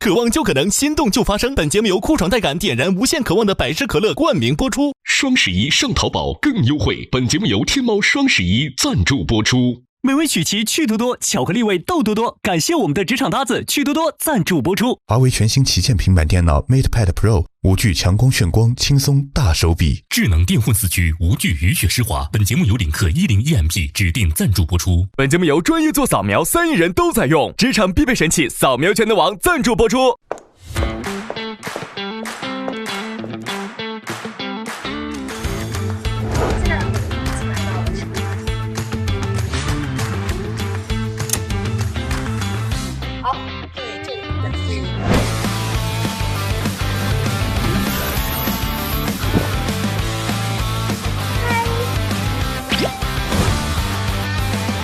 渴望就可能，心动就发生。本节目由酷爽带感点燃无限渴望的百事可乐冠名播出。双11上淘宝更优惠。本节目由天猫双11赞助播出。美味曲奇趣多多，巧克力味豆多多，感谢我们的职场搭子趣多多赞助播出。华为全新旗舰平板电脑 MatePad Pro，5G 强光炫光，轻松大手笔，智能电混4驱，无惧雨雪湿滑。本节目由领克10EMP 指定赞助播出。本节目由专业做扫描3亿人都在用，职场必备神器扫描全能王赞助播出。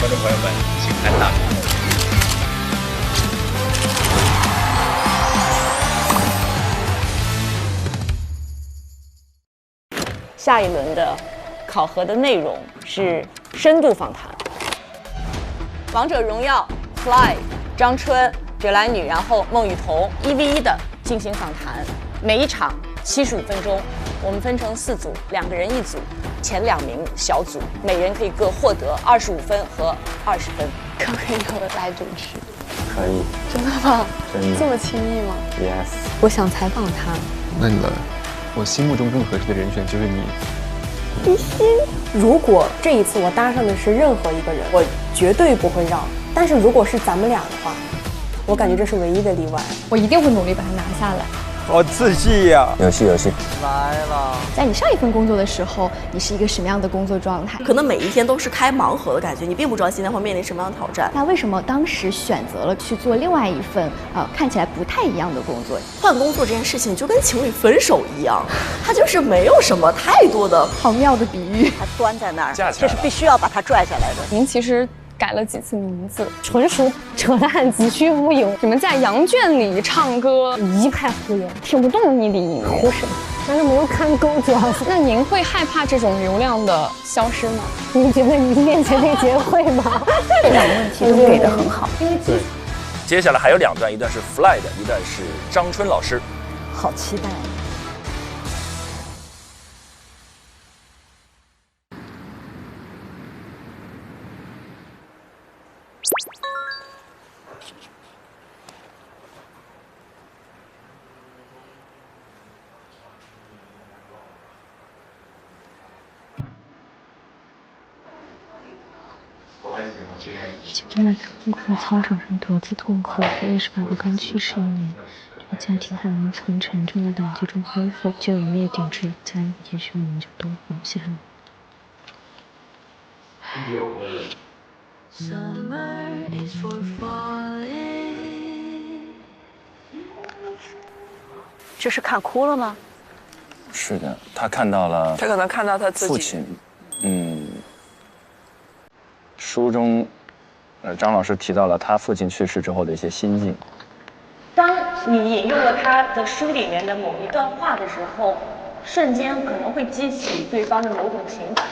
观众朋友们，请看大屏幕。下一轮的考核的内容是深度访谈。王者荣耀 Fly 张春、雪莱女，然后孟雨桐1v1的进行访谈，每一场75分钟，我们分成4组，2个人一组，前2名小组，每人可以各获得25分和20分。可不可以由我来主持？可以。真的吗？真的。这么轻易吗 ？Yes。我想采访他。那你来。我心目中更合适的人选就是你。必须。如果这一次我搭上的是任何一个人，我绝对不会让。但是如果是咱们俩的话，我感觉这是唯一的例外。我一定会努力把它拿下来。好刺激呀！游戏来了。在你上一份工作的时候，你是一个什么样的工作状态？可能每一天都是开盲盒的感觉，你并不知道今天会面临什么样的挑战。那为什么当时选择了去做另外一份看起来不太一样的工作？换工作这件事情就跟情侣分手一样，它就是没有什么太多的好妙的比喻。它端在那儿，这是必须要把它拽下来的。您其实改了几次名字，纯属扯淡，子虚乌有。你们在羊圈里唱歌，一派胡言，听不懂你的音，胡什么？但是没有看够，主要是。那您会害怕这种流量的消失吗？你觉得你面前那节会吗？这两个问题都给得很好，因为接下来还有2段，一段是 Fly 的，一段是张春老师。好期待。就正在痛苦的操场上独自痛哭，28个刚去世1年，这个家庭还能从沉重的打击中恢复，就有灭顶之灾，也许我们就都活下来。这是看哭了吗？是的，他看到了。他可能看到他自己父亲，书中，张老师提到了他父亲去世之后的一些心境。当你引用了他的书里面的某一段话的时候，瞬间可能会激起对方的某种情感，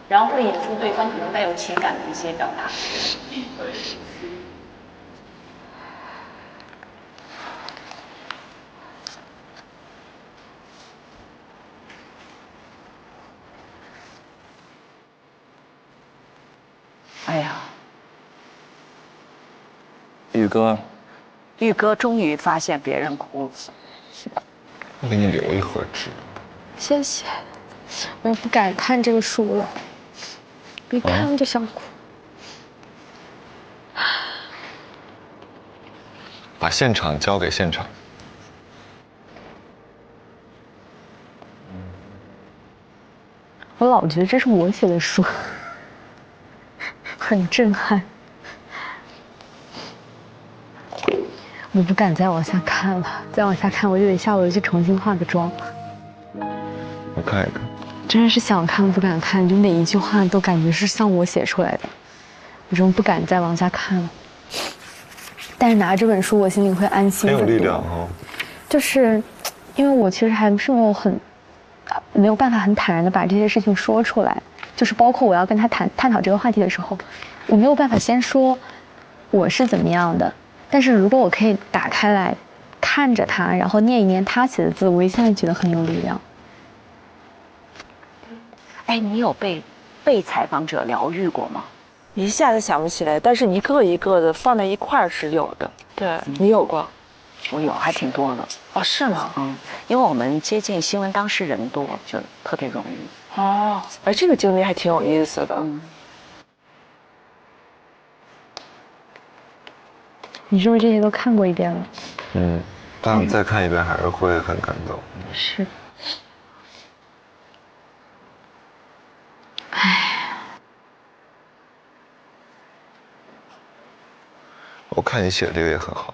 然后会引出对方可能带有情感的一些表达。哎呀，玉哥终于发现别人哭了。我给你留一盒纸。谢谢，我也不敢看这个书了，一看就想哭。把现场交给现场。我老觉得这是我写的书，很震撼。我不敢再往下看了，再往下看我就得下楼去重新化个妆。我看一看。真的是想看不敢看，就每一句话都感觉是像我写出来的，我真不敢再往下看了。但是拿这本书，我心里会安心很多。很有力量哦。就是因为我其实还是没有办法很坦然的把这些事情说出来，就是包括我要跟他探讨这个话题的时候，我没有办法先说我是怎么样的。但是如果我可以打开来看着他，然后念一念他写的字，我一下就觉得很有力量。哎，你有被采访者疗愈过吗？一下子想不起来，但是一个一个的放在一块儿是有的。对，你有过？我有，还挺多的。哦，是吗？因为我们接近新闻当事人多，就特别容易。哦，哎，这个经历还挺有意思的。你是不是这些都看过一遍了？但再看一遍还是会很感动。是。唉，我看你写的这个也很好。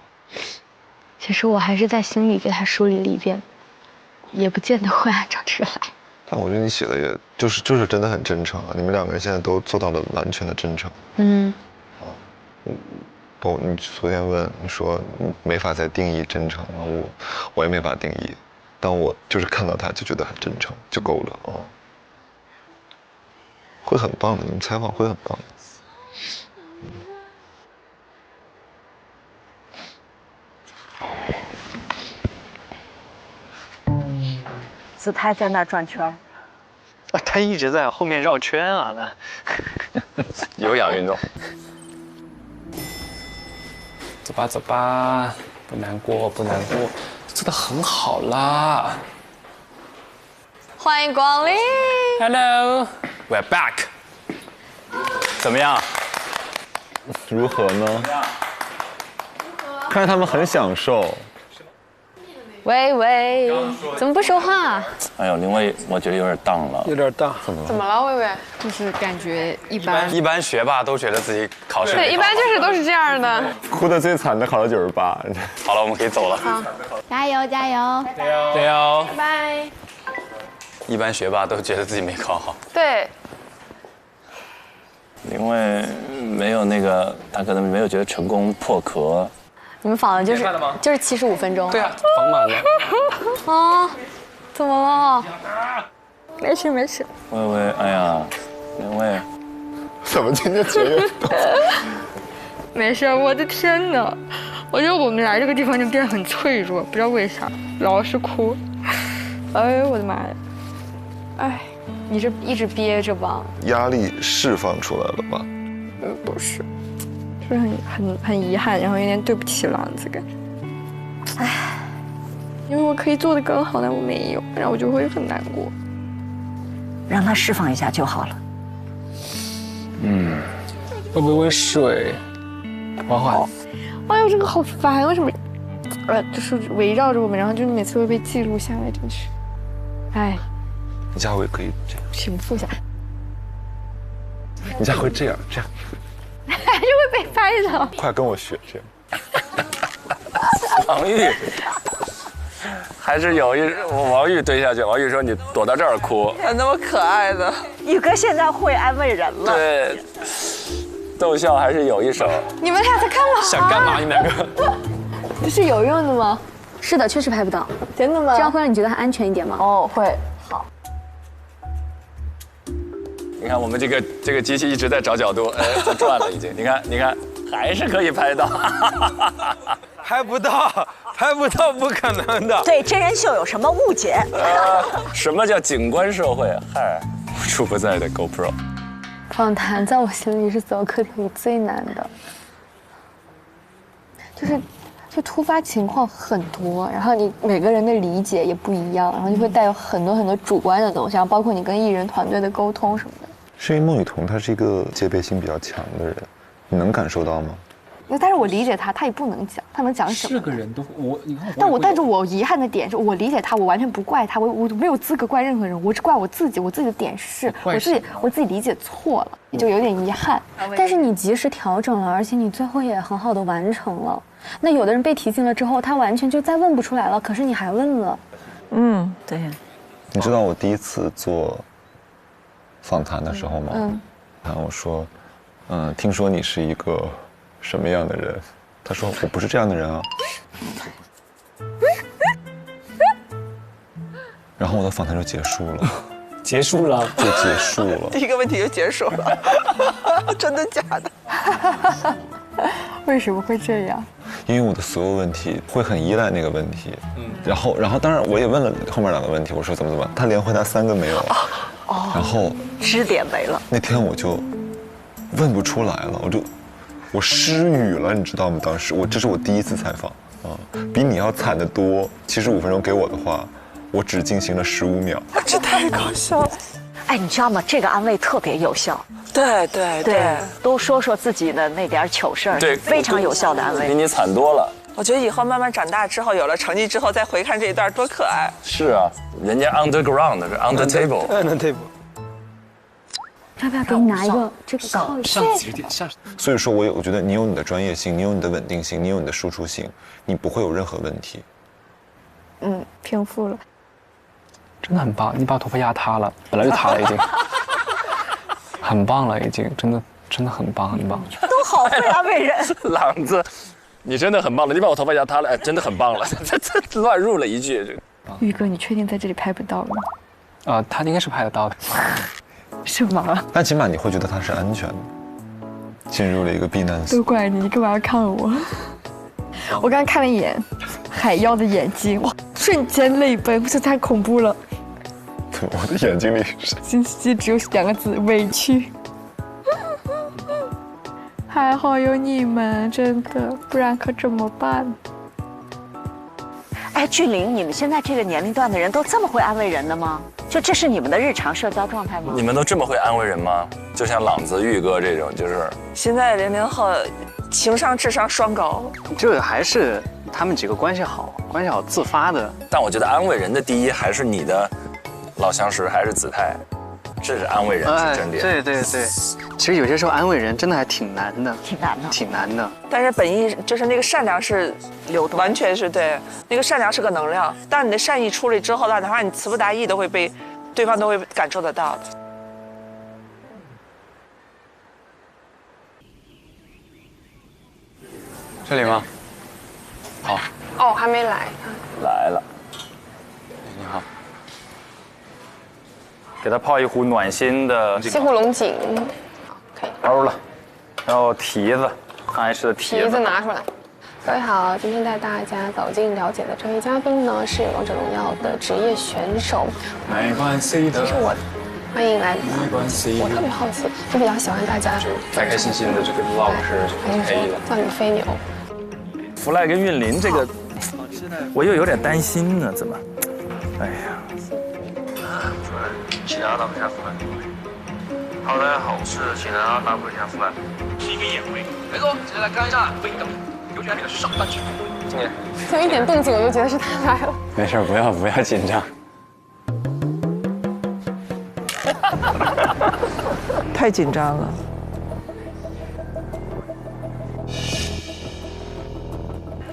其实我还是在心里给他梳理了一遍，也不见得会按照这个来。但我觉得你写的也就是真的很真诚啊！你们两个人现在都做到了完全的真诚。你昨天问你说没法再定义真诚了，我也没法定义，但我就是看到他就觉得很真诚就够了啊。会很棒的，你们采访会很棒的。姿态在那转圈。他一直在后面绕圈啊，有氧运动。走吧走吧，不难过不难过，做得很好啦。欢迎光临 Hello，we're back。怎么样？如何呢？看着他们很享受。喂喂，怎么不说话？哎呦，林薇，我觉得有点荡了。有点荡。怎么了，薇薇？就是感觉一般。一般学霸都觉得自己考试对，一般就是都是这样的。哭得最惨的考了98。好了，我们可以走了。好，加油加油加油！拜拜。一般学霸都觉得自己没考好。对。林薇没有那个，他可能没有觉得成功破壳。你们访的就是75分钟。对啊，访满了。啊，怎么了？没事没事。薇薇，哎呀，林薇，怎么今天节约？没事，我的天哪！我觉得我们来这个地方就变得很脆弱，不知道为啥，老是哭。哎呦我的妈呀！哎，你这一直憋着吧？压力释放出来了吧？不是。就是很遗憾，然后有点对不起郎子感觉。唉，因为我可以做得更好，但我没有，然后我就会很难过。让他释放一下就好了。会不会水？缓缓。哎呦，这个好烦，为什么？就是围绕着我们，然后就是每次会被记录下来，真是。哎。你下回可以这样。平复一下。你下回这样。还是会被拍的。快跟我学这样。王玉，还是有王玉蹲下去。王玉说：“你躲到这儿哭。”还那么可爱的。宇哥现在会安慰人了。对，逗笑还是有一手。你们俩在干嘛？想干嘛？你们两个？这是有用的吗？是的，确实拍不到。真的吗？这样会让你觉得安全一点吗？哦，会。好。你看我们这个机器一直在找角度，在转了已经。你看，还是可以拍到。拍不到，不可能的。对真人秀有什么误解？什么叫景观社会？嗨，无处不在的 GoPro。访谈在我心里是所有课题里最难的，就突发情况很多，然后你每个人的理解也不一样，然后就会带有很多主观的东西，包括你跟艺人团队的沟通什么的。是因为孟雨桐她是一个戒备心比较强的人，你能感受到吗？但是我理解他，他也不能讲，他能讲什么？是个人都你看。但是我遗憾的点是我理解他，我完全不怪他，我没有资格怪任何人，我只怪我自己。我自己的点是我自己理解错了，就有点遗憾。但是你及时调整了，而且你最后也很好的完成了。那有的人被提醒了之后，他完全就再问不出来了，可是你还问了。对。你知道我第一次做访谈的时候吗？然后我说，听说你是一个什么样的人？他说我不是这样的人啊。然后我的访谈就结束了。结束了？就结束了。第一个问题就结束了。真的假的？为什么会这样？因为我的所有问题会很依赖那个问题。然后当然我也问了后面2个问题，我说怎么，他连回答3个没有。然后支点没了。那天我就问不出来了，我失语了，你知道吗？当时这是我第一次采访啊，比你要惨得多。75分钟给我的话，我只进行了15秒。这太搞笑了。哎，你知道吗？这个安慰特别有效。对，多说说自己的那点糗事儿，对，非常有效的安慰。比你惨多了。我觉得以后慢慢长大之后，有了成绩之后再回看这一段，多可爱。是啊，人家 underground 是 under table。under table。要不要给你拿一个这个靠上几点下？所以说我觉得你有你的专业性，你有你的稳定性，你有你的输出性，你不会有任何问题。平复了。真的很棒，你把头发压塌了，本来就塌了已经，很棒了已经，真的很棒。都好会安慰人。朗子，你真的很棒了，你把我头发压塌了，真的很棒了。这乱入了一句。宇哥，你确定在这里拍不到吗？他应该是拍得到的。是吗？但起码你会觉得它是安全的，进入了一个避难所。都怪你干嘛要看我？我刚刚看了一眼海妖的眼睛，哇，瞬间泪奔，这太恐怖了。我的眼睛里信息只有2个字：委屈。还好有你们，真的，不然可怎么办？哎，俊霖，你们现在这个年龄段的人都这么会安慰人的吗？就这是你们的日常社交状态吗？你们都这么会安慰人吗？就像朗子、玉哥这种，就是现在00后情商智商双高。这还是他们几个关系好自发的。但我觉得安慰人的第一还是你的老相识，还是子泰，这是安慰人是真的。对，其实有些时候安慰人真的还挺难的。挺难的。但是本意就是那个善良是流动，完全是对，那个善良是个能量。当你的善意出来之后呢，哪怕你词不达意，都会被对方都会感受得到的。这里吗？好。哦，还没来。来了。你好。给他泡一壶暖心的西湖龙井，可以。欧了，然后提子，他爱吃的提子。提子拿出来。各位好，今天带大家走进了解的这位嘉宾呢，是王者荣耀的职业选手。没关系的。其实我欢迎来。没关系。我特别好奇，我比较喜欢大家开开心心的这个 vlog 是 OK 的。放你飞牛。弗赖跟韵林这个，我又有点担心呢，怎么？哎呀。请大家打一下弗赖。Hello， 大家好，我是请大家打一下弗赖。是一个眼位。没错，现在来看一下飞等游戏里的上半区。今年。就一点动静我就觉得是他来了。没事，不要紧张。太紧张了。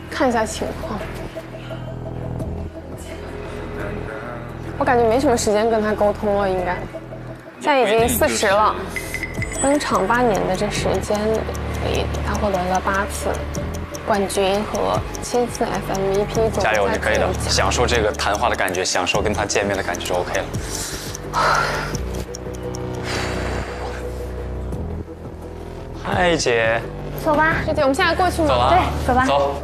看一下情况。我感觉没什么时间跟他沟通了，应该。现在已经40了，登场8年的这时间里，他获得了8次冠军和7次 FMVP 总。加油，你可以的！享受这个谈话的感觉，享受跟他见面的感觉就 OK 了。嗨，姐。走吧，师姐，我们现在过去吗？走了。对，走吧。走。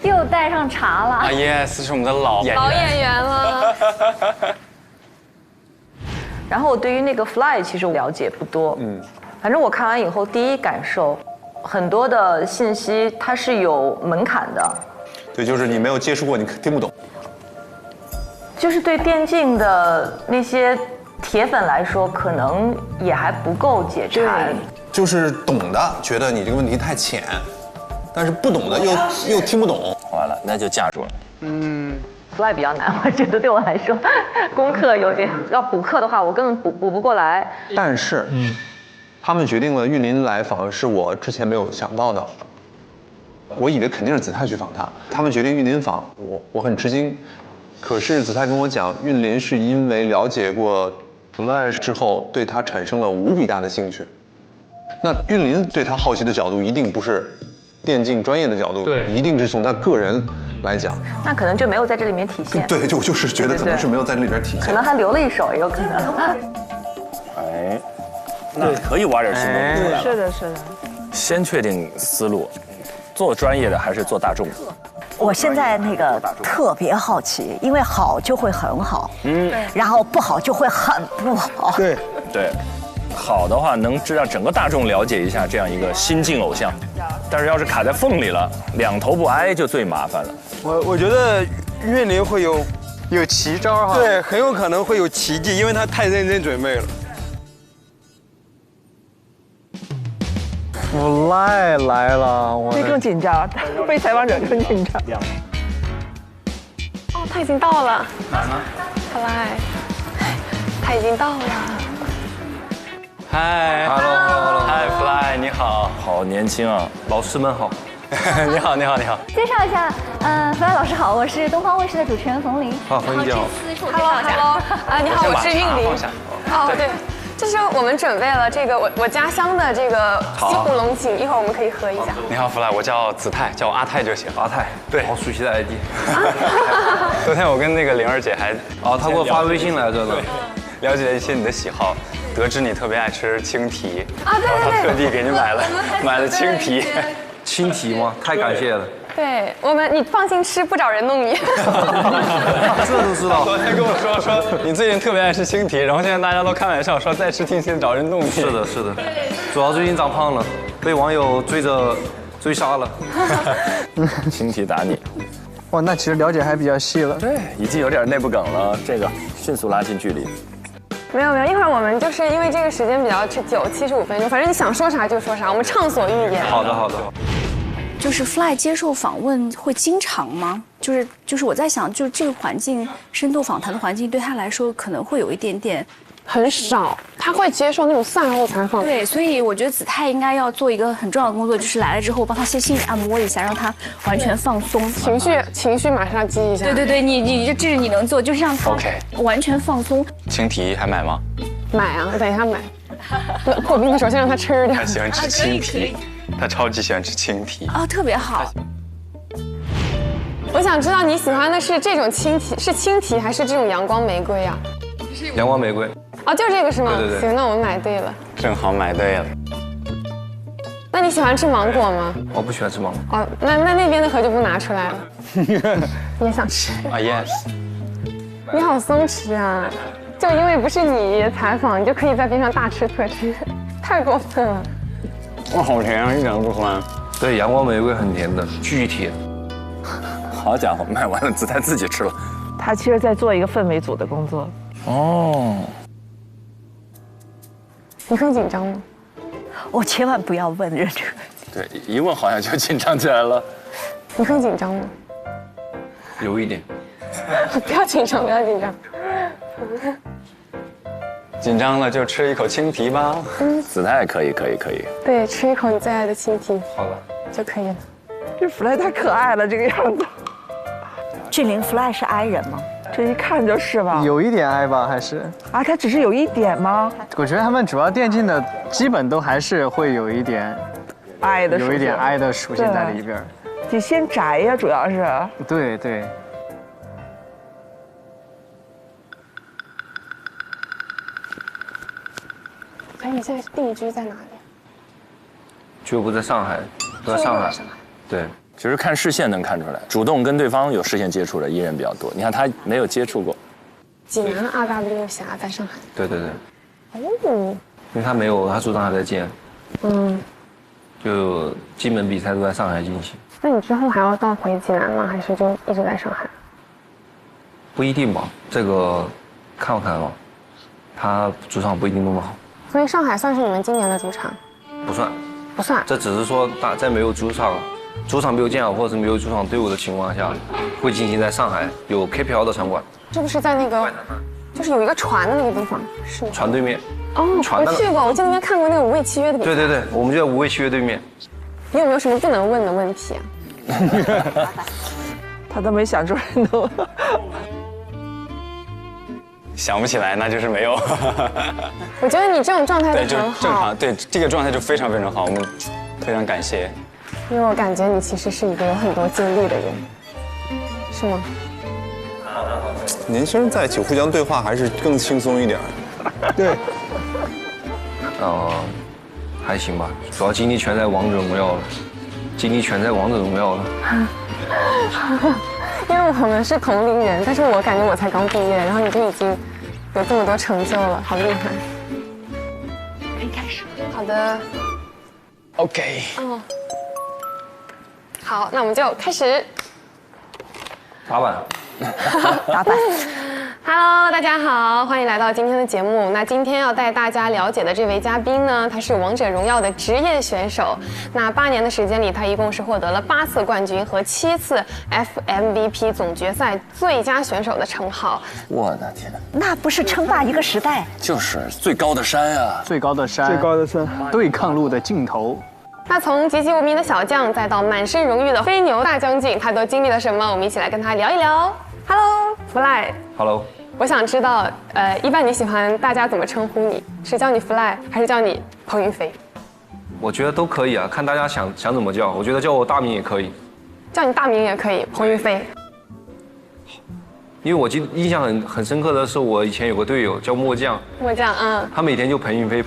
又带上茶了。啊 ，yes， 是我们的老演员了。然后我对于那个 Fly 其实了解不多，反正我看完以后第一感受，很多的信息它是有门槛的。对，就是你没有接触过，你听不懂。就是对电竞的那些铁粉来说，可能也还不够解馋。就是懂的觉得你这个问题太浅，但是不懂的又听不懂。完了，那就架住了。Fly 比较难，我觉得对我来说，功课有点要补课的话，我根本补不过来。但是，他们决定了韵林来，反而是我之前没有想到的。我以为肯定是子泰去访他，他们决定韵林访我很吃惊。可是子泰跟我讲，韵林是因为了解过 Fly 之后，对他产生了无比大的兴趣。那韵林对他好奇的角度，一定不是电竞专业的角度，对，一定是从他个人来讲。那可能就没有在这里面体现。对，就是觉得可能是没有在这里边体现。可能还留了一手，也有可能。哎，那可以挖点新东西出来了。是的。先确定思路，做专业的还是做大众的？我现在那个特别好奇，因为好就会很好，然后不好就会很不好。对，好的话能让整个大众了解一下这样一个新晋偶像，但是要是卡在缝里了，两头不挨就最麻烦了。我觉得岳林会有奇招哈，对，很有可能会有奇迹，因为他太认真准备了。Fly 来了，会更紧张，被采访者更紧张。哦，他已经到了。哪呢 ？Fly， 他已经到了。嗨 ，Hello， 嗨 ，Fly， 你好，好年轻啊，老师们好。你好，你好，你好。介绍一下，Fly 老师好，我是东方卫视的主持人冯琳。好，冯姐好。Hello， 你好，我是韵玲。哦，对。这是我们准备了这个我家乡的这个西湖龙井，一会儿我们可以喝一下。你好，弗莱，我叫子泰，叫我阿泰就行。阿泰，对，好熟悉的 ID。昨天我跟那个灵儿姐还她给我发微信来着呢，了解了一些你的喜好，得知你特别爱吃青提啊，对对对，特地给你买了青提。青提吗？太感谢了。对你放心吃，不找人弄你。这都知道。昨天跟我说你最近特别爱吃青提，然后现在大家都开玩笑说再吃青提找人弄你。是的，是的，主要最近长胖了，被网友追杀了。青提打你。哇，那其实了解还比较细了。对，已经有点内部梗了，这个迅速拉近距离。没有，一会儿我们就是因为这个时间比较久，75分钟，反正你想说啥就说啥，我们畅所欲言。好的。就是 Fly 接受访问会经常吗？就是我在想，就是这个环境，深度访谈的环境对他来说可能会有一点点很少，他会接受那种赛后采访。对，所以我觉得子泰应该要做一个很重要的工作，就是来了之后帮他先心理按摩一下，让他完全放松，情绪马上激一下。对，你这是你能做，就是让他完全放松。青提还买吗？买啊，等一下买。破冰的时候先让他吃掉。他喜欢吃青提。他超级喜欢吃青提啊，特别好。我想知道你喜欢的是这种青提，是青提还是这种阳光玫瑰呀？阳光玫瑰。哦，就这个是吗？对。行，那我们买对了。正好买对了。那你喜欢吃芒果吗？我不喜欢吃芒果。哦，那边的盒就不拿出来了。你也想吃？啊 ，yes。你好松弛啊！就因为不是你采访，你就可以在边上大吃特吃，太过分了。哇，好甜啊，一点都不酸。对，阳光玫瑰很甜的，巨甜。好家伙，卖完了子泰自己吃了。他其实在做一个氛围组的工作。哦。你很紧张吗？我千万不要问这个。对，一问好像就紧张起来了。你很紧张吗？有一点。不要紧张，不要紧张。紧张了就吃一口青提吧。子泰可以。对，吃一口你最爱的青提。好的，就可以了。这 Fly 太可爱了，这个样子。俊玲 Fly 是 I 人吗？这一看就是吧。有一点 I 吧，还是？啊，他只是有一点吗？我觉得他们主要电竞的基本都还是会有一点 I 的，有一点 I 的属性在里边。得先宅呀，主要是。对。哎，你现在定居在哪里？俱乐部在上海，都在上海。对，其实看视线能看出来，主动跟对方有视线接触的艺人比较多。你看他没有接触过。济南2W侠在上海。对。哦。因为他没有，他主场还在建。就基本比赛都在上海进行。那你之后还要回济南吗？还是就一直在上海？不一定吧，这个看吧。他主场不一定弄得好。所以上海算是你们今年的主场？不算。这只是说在没有主场没有建好，或者是没有主场队伍的情况下，会进行在上海有 KPL 的场馆。是不是在那个，就是有一个船的那个地方？是吗？船对面。哦，我去过，我在那边看过那个无畏契约的比赛。对，我们就在无畏契约对面。你有没有什么不能问的问题啊？他都没想出来呢。想不起来，那就是没有。我觉得你这种状态就很好。正常，对这个状态就非常好，我们非常感谢。因为我感觉你其实是一个有很多经历的人，是吗？年轻人在一起互相对话还是更轻松一点。对。还行吧，主要精力全在王者荣耀了。精力全在王者荣耀了。因为我们是同龄人，但是我感觉我才刚毕业，然后你就已经有这么多成就了，好厉害。可以开始。好的。OK。哦。好，那我们就开始。打板。打板。Hello， 大家好，欢迎来到今天的节目。那今天要带大家了解的这位嘉宾呢，他是王者荣耀的职业选手。那8年的时间里，他一共是获得了8次冠军和7次 FMVP 总决赛最佳选手的称号。我的天哪，那不是称霸一个时代？就是最高的山啊！最高的山，对抗路的尽头。那从籍籍无名的小将，再到满身荣誉的飞牛大将军，他都经历了什么？我们一起来跟他聊一聊。Hello，Fly。Hello。我想知道，一般你喜欢大家怎么称呼你？是叫你 Fly， 还是叫你彭云飞？我觉得都可以啊，看大家想怎么叫。我觉得叫我大名也可以。叫你大名也可以，彭云飞。因为我印象很深刻的是，我以前有个队友叫墨酱。墨酱，他每天就彭云飞，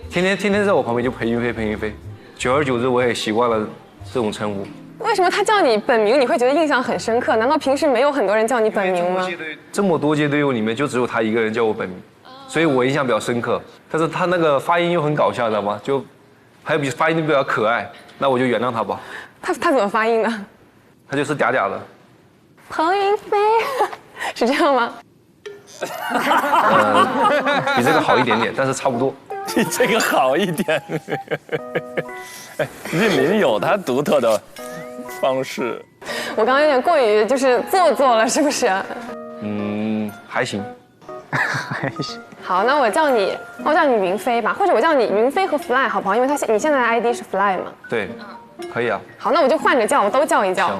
天天在我旁边就彭云飞。久而久之，我也习惯了这种称呼。为什么他叫你本名你会觉得印象很深刻？难道平时没有很多人叫你本名吗？这么多届队友里面，就只有他一个人叫我本名，所以我印象比较深刻。但是他那个发音又很搞笑，知道吗？就还有发音比较可爱，那我就原谅他吧。他怎么发音呢？他就是嗲嗲的。彭云飞，是这样吗？比这个好一点点，但是差不多。比这个好一点。哎，韵林有他独特的方式。我刚刚有点过于就是做作了，是不是？还行。还行。好，那我叫你云飞吧，或者我叫你云飞和 Fly 好不好？因为你现在的 ID 是 Fly 嘛。对，可以啊。好，那我就换着叫，我都叫一叫。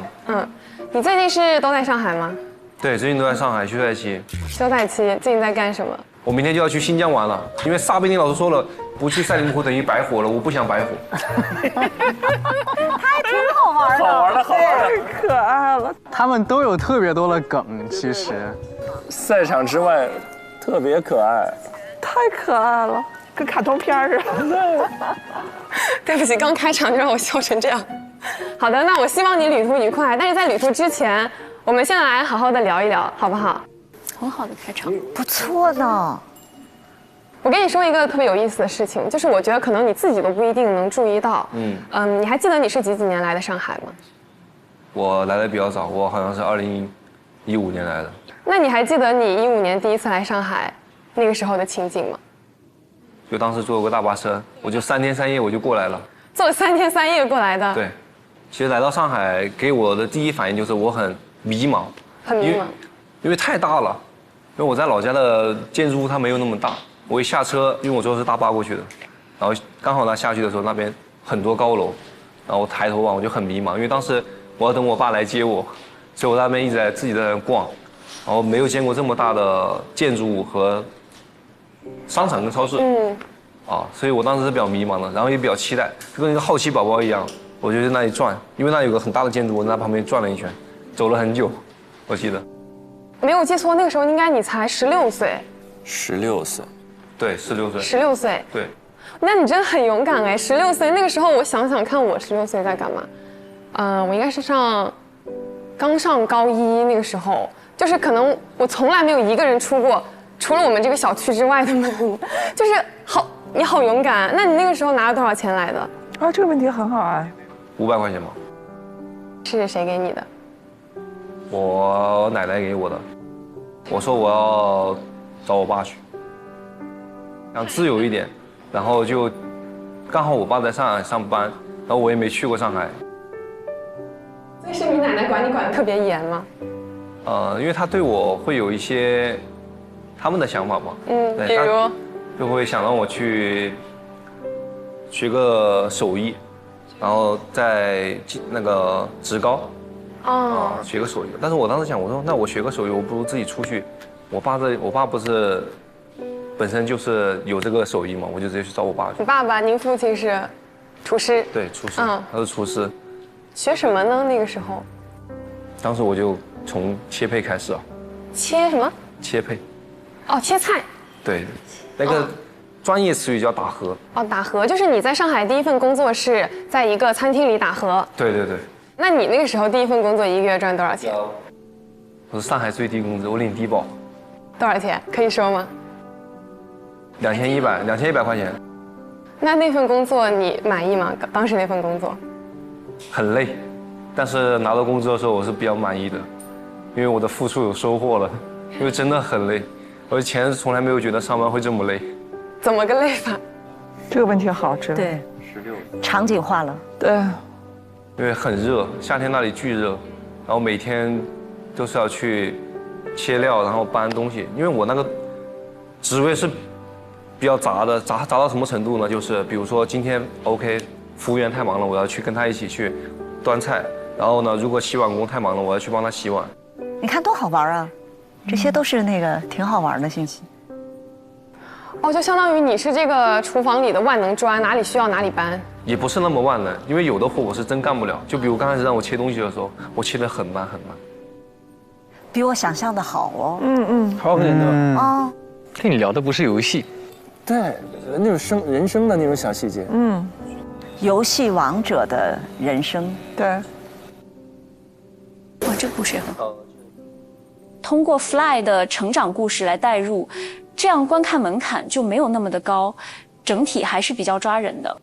你最近是都在上海吗？对，最近都在上海休赛期。休赛期最近在干什么？我明天就要去新疆玩了，因为撒贝宁老师说了，不去赛林湖等于白活了，我不想白活。他还挺好玩的，好玩的，太可爱了。他们都有特别多的梗，其实。赛场之外，特别可爱。太可爱了，跟卡通片似的。对不起，刚开场就让我笑成这样。好的，那我希望你旅途愉快。但是在旅途之前，我们先来好好的聊一聊，好不好？很好的开场，不错呢。我跟你说一个特别有意思的事情，就是我觉得可能你自己都不一定能注意到。你还记得你是几年来的上海吗？我来的比较早，我好像是2015年来的。那你还记得你15年第一次来上海那个时候的情景吗？就当时坐个大巴车，我就3天3夜我就过来了。坐了3天3夜过来的。对，其实来到上海给我的第一反应就是我很迷茫。很迷茫。因为太大了，因为我在老家的建筑物它没有那么大。我一下车，因为我坐的是大巴过去的，然后刚好下去的时候那边很多高楼，然后我抬头望我就很迷茫，因为当时我要等我爸来接我，所以我在那边一直在自己在那逛，然后没有见过这么大的建筑物和商场跟超市。所以我当时是比较迷茫的，然后也比较期待，就跟一个好奇宝宝一样，我就在那里转，因为那有个很大的建筑，我在那旁边转了一圈，走了很久，我记得。没有记错，那个时候应该你才16岁。16岁，对，16岁。16岁，对。那你真的很勇敢哎！16岁那个时候，我想想看，我16岁在干嘛？我应该是刚上高1那个时候，就是可能我从来没有一个人出过，除了我们这个小区之外的门，就是你好勇敢。那你那个时候拿了多少钱来的？啊，这个问题很好啊。500块钱吧。是谁给你的？我奶奶给我的。我说我要找我爸去，想自由一点，然后就刚好我爸在上海上班，然后我也没去过上海。所以是你奶奶管你管得特别严吗？因为他对我会有一些他们的想法嘛。比如就会想让我去学个手艺，然后在那个职高。学个手艺，但是我当时想，我说那我学个手艺，我不如自己出去。我爸不是本身就是有这个手艺嘛，我就直接去找我爸去。你爸爸，您父亲是厨师？对，厨师，他是厨师。学什么呢？那个时候？当时我就从切配开始啊。切什么？切配。切菜。对，那个专业词语叫打合。哦，打合就是你在上海第一份工作是在一个餐厅里打合。对对对。那你那个时候第一份工作一个月赚多少钱？我是上海最低工资，我领低保。多少钱？可以说吗？2100块钱。那份工作你满意吗？当时那份工作？很累，但是拿到工资的时候我是比较满意的，因为我的付出有收获了，因为真的很累，我以前从来没有觉得上班会这么累。怎么个累法？这个问题好，真的。对，16场景化了。对，因为很热，夏天那里巨热，然后每天都是要去切料，然后搬东西。因为我那个职位是比较杂的，杂到什么程度呢？就是比如说今天 OK， 服务员太忙了，我要去跟他一起去端菜。然后呢，如果洗碗工太忙了，我要去帮他洗碗。你看多好玩啊！这些都是那个挺好玩的信息。哦，就相当于你是这个厨房里的万能砖，哪里需要哪里搬。也不是那么万能，因为有的活我是真干不了。就比如刚开始让我切东西的时候，我切得很慢很慢。比我想象的好哦。好很多。哦，跟你聊的不是游戏，对，那种人生的那种小细节。游戏王者的人生。对。哇，这个故事也很好。通过 Fly 的成长故事来带入，这样观看门槛就没有那么的高，整体还是比较抓人的。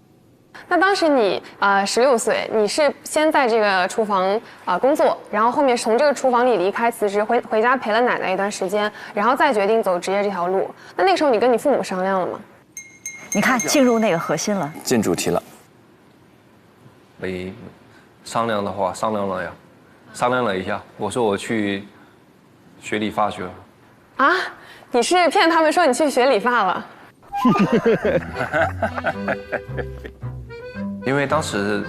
那当时你16岁，你是先在这个厨房工作，然后后面从这个厨房里离开辞职，回家陪了奶奶一段时间，然后再决定走职业这条路。那个时候你跟你父母商量了吗？你看进入那个核心了，进主题了。没商量的话，商量了呀，商量了一下，我说我去学理发去了。啊？你是骗他们说你去学理发了？因为当时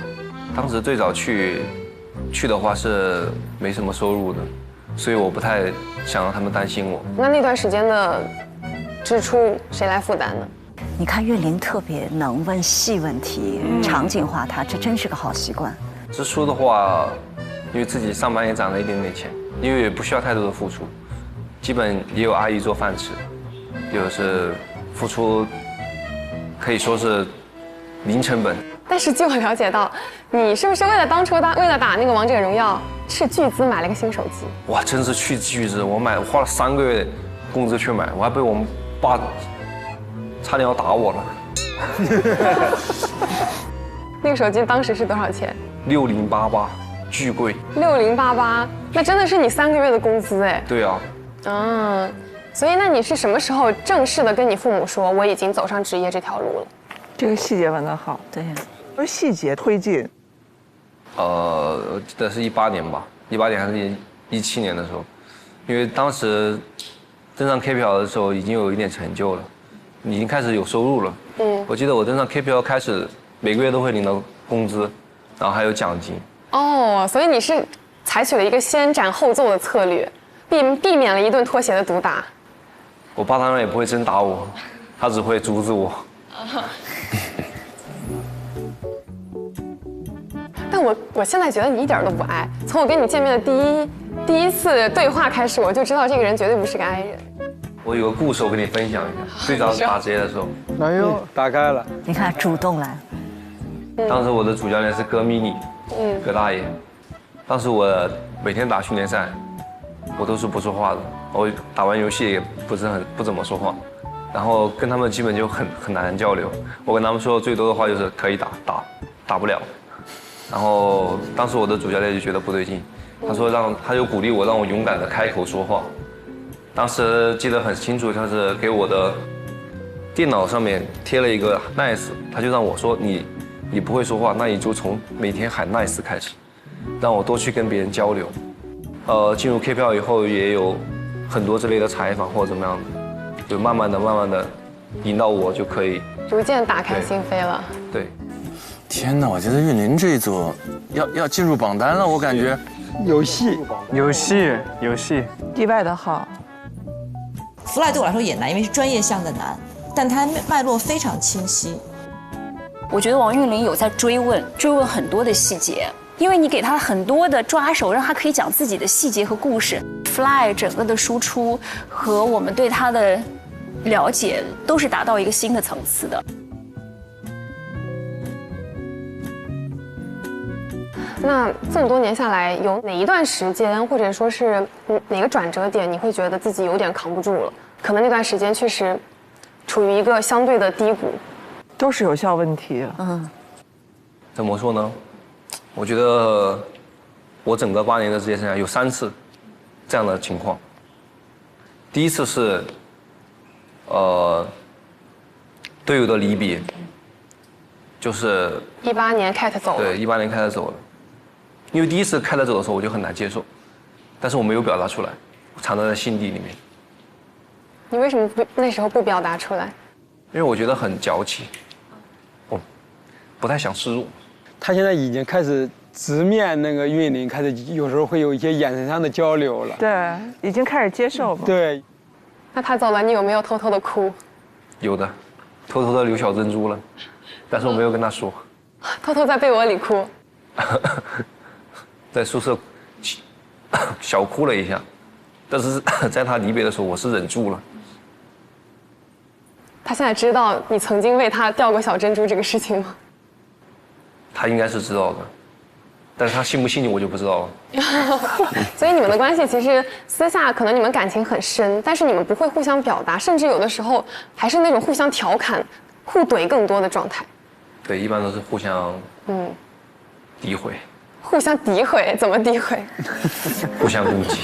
最早去的话是没什么收入的，所以我不太想让他们担心我。那段时间的支出谁来负担呢？你看岳林特别能问细问题，场景化它，这真是个好习惯。支出的话，因为自己上班也攒了一点点钱，因为也不需要太多的付出，基本也有阿姨做饭吃，就是付出可以说是零成本。但是据我了解到，你是不是为了打那个王者荣耀，斥巨资买了个新手机？哇，真是巨资！我花了3个月工资去买，我还被我们爸差点要打我了。那个手机当时是多少钱？6088，巨贵。6088，那真的是你3个月的工资哎。对啊。所以那你是什么时候正式的跟你父母说我已经走上职业这条路了？这个细节问得好。对。而细节推进。记得是18年吧，18年还是17年的时候，因为当时登上 KPL 的时候已经有一点成就了，已经开始有收入了。我记得我登上 KPL 开始每个月都会领到工资，然后还有奖金。哦，所以你是采取了一个先斩后奏的策略，避免了一顿拖鞋的毒打。我爸当然也不会真打我，他只会阻止我。但我现在觉得你一点都不矮。从我跟你见面的第一次对话开始，我就知道这个人绝对不是个矮人。我有个故事，我跟你分享一下。最早打职业的时候，哎呦，打开了。你看，主动来。当时我的主教练是葛迷你，葛大爷。当时我每天打训练赛，我都是不说话的。我打完游戏也不怎么说话，然后跟他们基本就很难交流。我跟他们说最多的话就是可以打不了。然后当时我的主教练就觉得不对劲，他就鼓励我让我勇敢的开口说话。当时记得很清楚，他是给我的电脑上面贴了一个 nice， 他就让我说你不会说话，那你就从每天喊 nice 开始，让我多去跟别人交流。进入 KPL 以后也有很多这类的采访或者怎么样的，就慢慢的引导我就可以逐渐打开心扉了。对。天哪，我觉得玉林这一组要进入榜单了，我感觉。游戏。意外的好。Fly 对我来说也难，因为是专业项的难，但它脉络非常清晰。我觉得王韵玲有在追问很多的细节，因为你给他很多的抓手，让他可以讲自己的细节和故事。Fly 整个的输出和我们对他的了解都是达到一个新的层次的。那这么多年下来，有哪一段时间，或者说是哪个转折点，你会觉得自己有点扛不住了？可能那段时间确实处于一个相对的低谷。都是有效问题。怎么说呢？我觉得我整个8年的职业生涯有3次这样的情况。第一次是，队友的离别，就是18年 Cat 走了。对，18年 Cat 走了。因为第一次 Cat 走的时候我就很难接受，但是我没有表达出来，藏在心底里面。你为什么那时候不表达出来？因为我觉得很矫情，不太想示弱。他现在已经开始直面那个韵玲，开始有时候会有一些眼神上的交流了。对，已经开始接受了。对。那他走了，你有没有偷偷的哭？有的，偷偷的留小珍珠了，但是我没有跟他说。偷偷在被窝里哭。在宿舍小哭了一下，但是在他离别的时候，我是忍住了。他现在知道你曾经为他掉过小珍珠这个事情吗？他应该是知道的，但是他信不信你我就不知道了。所以你们的关系其实私下可能你们感情很深，但是你们不会互相表达，甚至有的时候还是那种互相调侃、互怼更多的状态。对，一般都是互相诋毁。互相诋毁？怎么诋毁？互相攻击。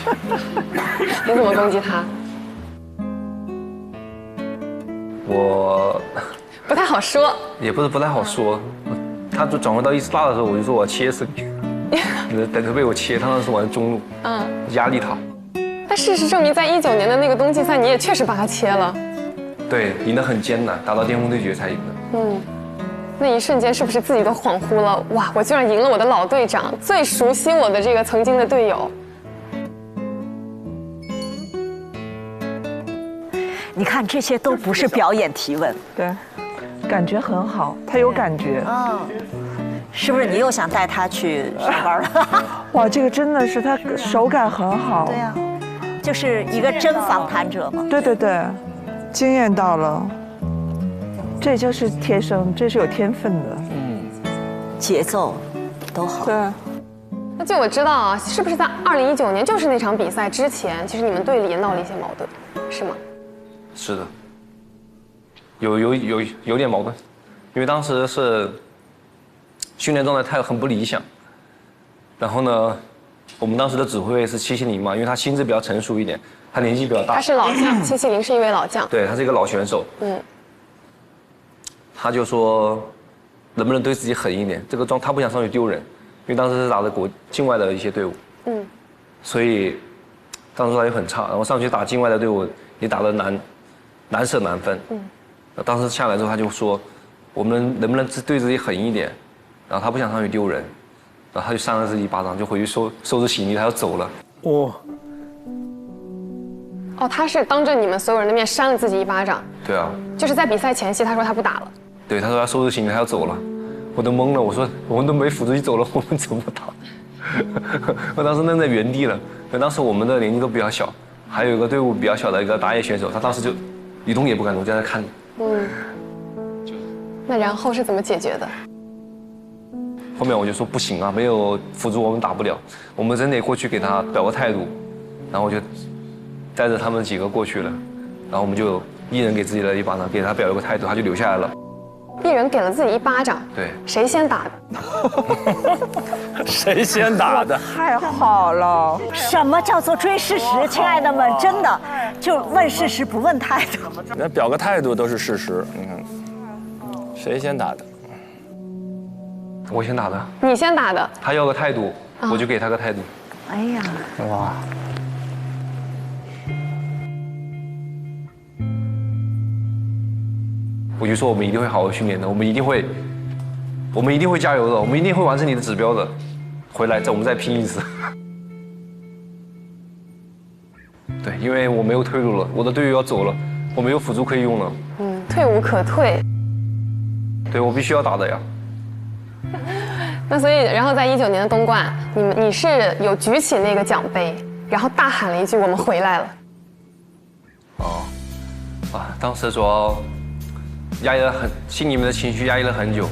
你怎么攻击他？我不太好说。也不是不太好说，他就转回到意识大的时候，我就说我要切死你，等着被我切。他当时玩中路，压力他。但事实证明，在19年的那个冬季赛，你也确实把他切了。对，赢得很艰难，打到巅峰对决才赢的。那一瞬间是不是自己都恍惚了？哇，我居然赢了我的老队长，最熟悉我的这个曾经的队友。你看，这些都不是表演提问。对，感觉很好，他有感觉。是不是你又想带他去上班了？哇，这个真的是他手感很好。对呀，就是一个真访谈者嘛。对对对，惊艳到了。这就是天生，这是有天分的。节奏都好。对。那据我知道啊，是不是在2019年，就是那场比赛之前，其实你们队里也闹了一些矛盾，是吗？是的，有点矛盾，因为当时是训练状态很不理想。然后呢，我们当时的指挥是770嘛，因为他心智比较成熟一点，他年纪比较大。他是老将，770是一位老将。对，他是一个老选手。他就说，能不能对自己狠一点？这个他不想上去丢人，因为当时是打的境外的一些队伍。所以当时他也很差，然后上去打境外的队伍也打得难舍难分。当时下来之后他就说，我们能不能对自己狠一点？然后他不想上去丢人，然后他就扇了自己一巴掌，就回去收拾行李，他要走了。哦，他是当着你们所有人的面扇了自己一巴掌。对啊。就是在比赛前夕，他说他不打了。对，他说他收拾行李，他要走了，我都懵了。我说我们都没扶出去走了，我们怎么打？我当时愣在原地了。因为当时我们的年纪都比较小，还有一个队伍比较小的一个打野选手，他当时就一动也不敢动，在那看。那然后是怎么解决的？后面我就说不行啊，没有辅助我们打不了，我们真得过去给他表个态度。然后我就带着他们几个过去了，然后我们就一人给自己的一巴掌，给他表一个态度，他就留下来了。一人给了自己一巴掌。对。谁先打的？谁先打的？太好了！什么叫做追事实？亲爱的们，真的就问事实不问态度。那表个态度都是事实。你看，谁先打的？我先打的。你先打的。他要个态度，我就给他个态度。哎呀，哇！我就说我们一定会好好训练的，我们一定会加油的，我们一定会完成你的指标的。回来我们再拼一次。对，因为我没有退路了，我的队友要走了，我没有辅助可以用了。退无可退。对，我必须要打的呀。那所以，然后在19年的冬冠，你是有举起那个奖杯，然后大喊了一句“我们回来了”。啊，当时主要压抑了心里面的情绪压抑了很久。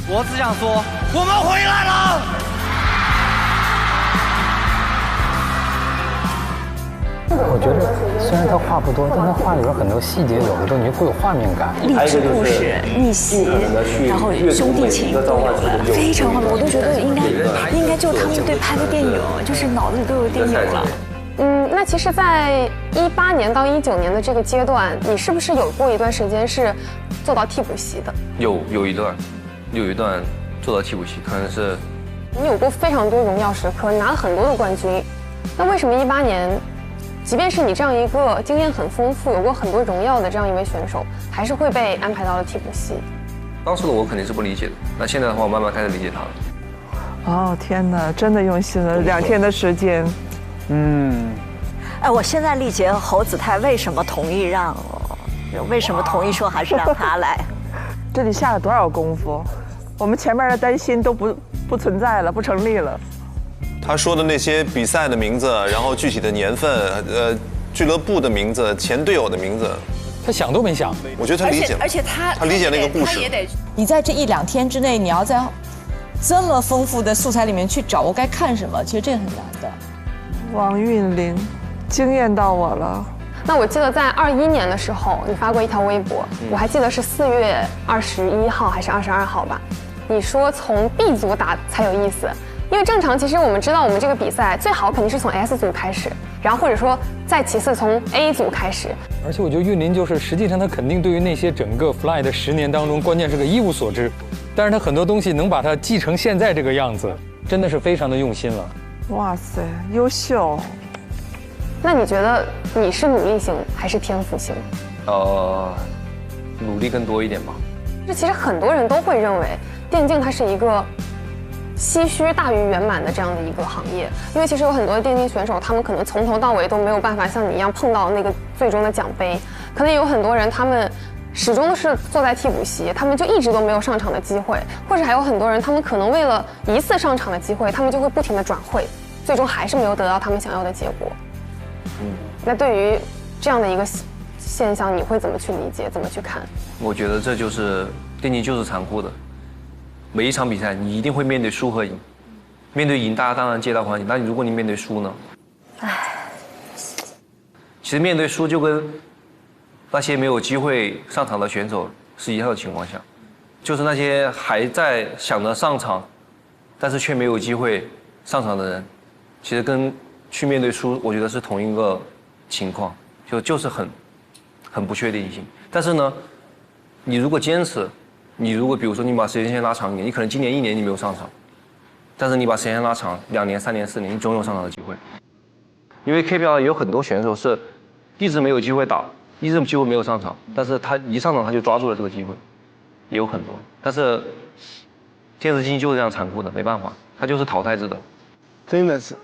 我只想说，我们回来了。我觉得虽然他话不多，但他话里边很多细节，有的时候你会有画面感。励志故事、逆袭，然后兄弟情都有了，非常画面，我都觉得应该就他们队拍的电影，就是脑子里都有电影了。那其实，在18年到19年的这个阶段，你是不是有过一段时间是做到替补席的？有一段做到替补席，可能是你有过非常多荣耀时刻，你拿了很多的冠军。那为什么18年，即便是你这样一个经验很丰富、有过很多荣耀的这样一位选手，还是会被安排到了替补席？当时的我肯定是不理解的，那现在的话，我慢慢开始理解他了。哦天哪，真的用心了，2天的时间。哎，我现在理解侯子泰为什么同意说还是让他来。这里下了多少功夫，我们前面的担心都不存在了，不成立了。他说的那些比赛的名字，然后具体的年份，俱乐部的名字，前队友的名字，他想都没想。我觉得他理解，而且他理解那个故事。你在这1-2天之内，你要在这么丰富的素材里面去找我该看什么，其实这很难的。王韵玲，惊艳到我了。那我记得在21年的时候，你发过一条微博，我还记得是4月21号还是22号吧。你说从 B 组打才有意思，因为正常其实我们知道我们这个比赛最好肯定是从 S 组开始，然后或者说再其次从 A 组开始。而且我觉得韵林就是实际上他肯定对于那些整个 Fly 的10年当中，关键是个一无所知，但是他很多东西能把它继承现在这个样子，真的是非常的用心了。哇塞，优秀！那你觉得你是努力型还是天赋型？努力更多一点吧。这其实很多人都会认为电竞它是一个唏嘘大于圆满的这样的一个行业，因为其实有很多电竞选手，他们可能从头到尾都没有办法像你一样碰到那个最终的奖杯，可能有很多人他们始终是坐在替补席，他们就一直都没有上场的机会，或者还有很多人，他们可能为了一次上场的机会，他们就会不停的转会，最终还是没有得到他们想要的结果。那对于这样的一个现象，你会怎么去理解，怎么去看？我觉得这就是电竞就是残酷的，每一场比赛你一定会面对输和赢，面对赢大家当然皆大欢喜，那如果你面对输呢？其实面对输就跟那些没有机会上场的选手是一样的情况下，就是那些还在想着上场，但是却没有机会上场的人，其实跟去面对输，我觉得是同一个情况，就是很不确定性。但是呢，你如果坚持，你如果比如说你把时间线拉长一点，你可能今年1年你没有上场，但是你把时间拉长2年、3年、4年，你总有上场的机会。因为 KPL 也有很多选手是一直没有机会打，一直几乎没有上场，但是他一上场他就抓住了这个机会，也有很多。但是电子竞技就是这样残酷的，没办法，它就是淘汰制的，真的是。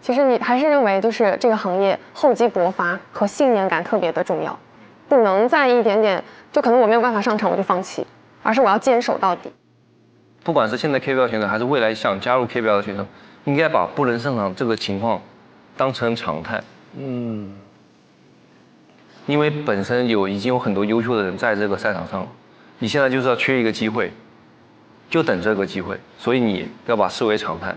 其实你还是认为，就是这个行业厚积薄发和信念感特别的重要，不能再一点点就可能我没有办法上场我就放弃，而是我要坚守到底。不管是现在 KPL 选手，还是未来想加入 KPL 的选手，应该把不能上场这个情况当成常态。因为本身已经有很多优秀的人在这个赛场上了，你现在就是要缺一个机会，就等这个机会，所以你要把视为常态。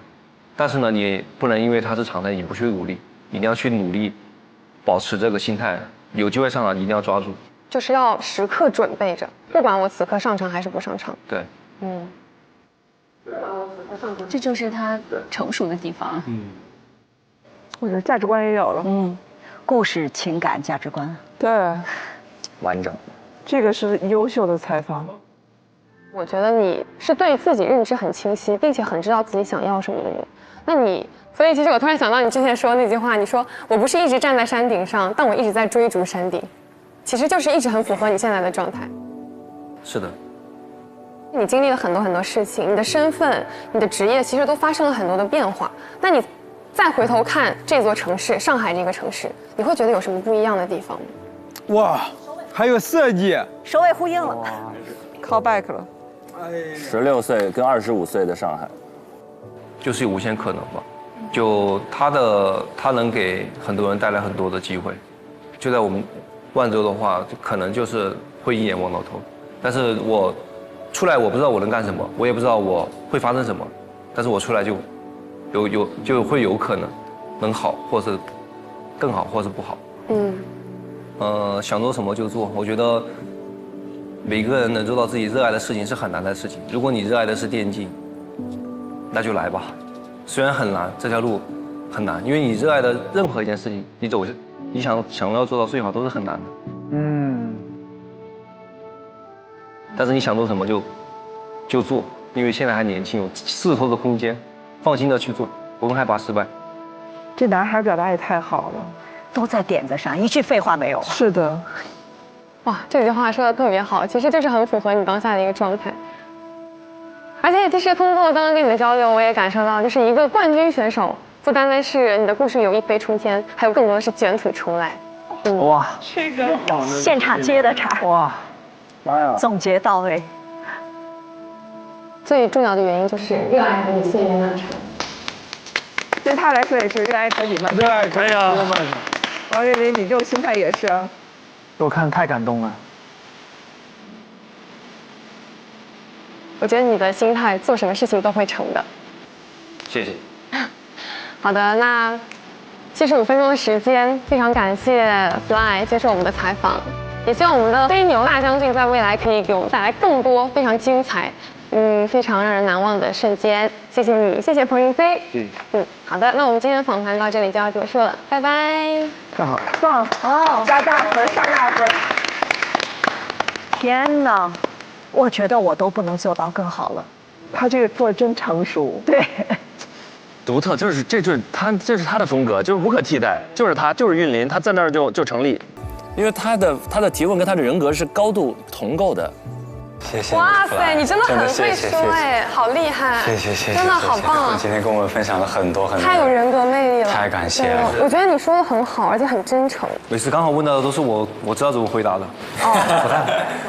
但是呢，你不能因为它是常态，你不去努力，一定要去努力，保持这个心态，有机会上场一定要抓住，就是要时刻准备着，不管我此刻上场还是不上场。对，这就是他成熟的地方。或者价值观也有了。故事、情感、价值观，对，完整。这个是优秀的采访。我觉得你是对自己认知很清晰，并且很知道自己想要什么的人。所以其实我突然想到你之前说的那句话，你说我不是一直站在山顶上，但我一直在追逐山顶，其实就是一直很符合你现在的状态。是的。你经历了很多很多事情，你的身份、你的职业其实都发生了很多的变化。那你再回头看这座城市，上海这个城市，你会觉得有什么不一样的地方吗？哇，还有设计，首尾呼应了，call back 了。16岁跟25岁的上海，就是有无限可能吧。就他能给很多人带来很多的机会，就在我们万州的话，可能就是会一眼望到头。但是我出来，我不知道我能干什么，我也不知道我会发生什么，但是我出来就会有可能能好，或是更好，或是不好。想做什么就做。我觉得每个人能做到自己热爱的事情是很难的事情。如果你热爱的是电竞，那就来吧。虽然很难，这条路很难，因为你热爱的任何一件事情，你想要做到最好都是很难的。但是你想做什么就做，因为现在还年轻，有试错的空间，放心的去做，不用害怕失败。这男孩表达也太好了，都在点子上，一句废话没有。是的，哇，这句话说的特别好，其实就是很符合你当下的一个状态。而且其实通过刚刚跟你的交流，我也感受到，就是一个冠军选手，不单单是你的故事有一飞冲天，还有更多的是卷土重来。哇，这个现场接的茬，哇，妈呀，总结到位。最重要的原因就是热爱和你信念的成。对他来说也是热爱可以漫长，热爱可以啊。王岳霖，你这种心态也是啊。我看太感动了。我觉得你的心态，做什么事情都会成的。谢谢。好的，那75分钟的时间，非常感谢 Fly 接受我们的采访，也希望我们的飞牛大将军在未来可以给我们带来更多非常精彩。非常让人难忘的瞬间，谢谢你，谢谢彭云飞。好的，那我们今天的访谈到这里就要结束了，拜拜。太好了，棒哦，加大分，上大分。天哪，我觉得我都不能做到更好了。他这个做真成熟，对，独特，这是他的风格，就是无可替代，就是他，就是韵霖，他在那儿就成立，因为他的提问跟他的人格是高度同构的。谢谢。哇塞，你真的很会说哎，好厉害！谢谢，真的好棒！你今天跟我们分享了很多，太有人格魅力了，太感谢了。我觉得你说的很好，而且很真诚。每次刚好问到的都是我知道怎么回答的。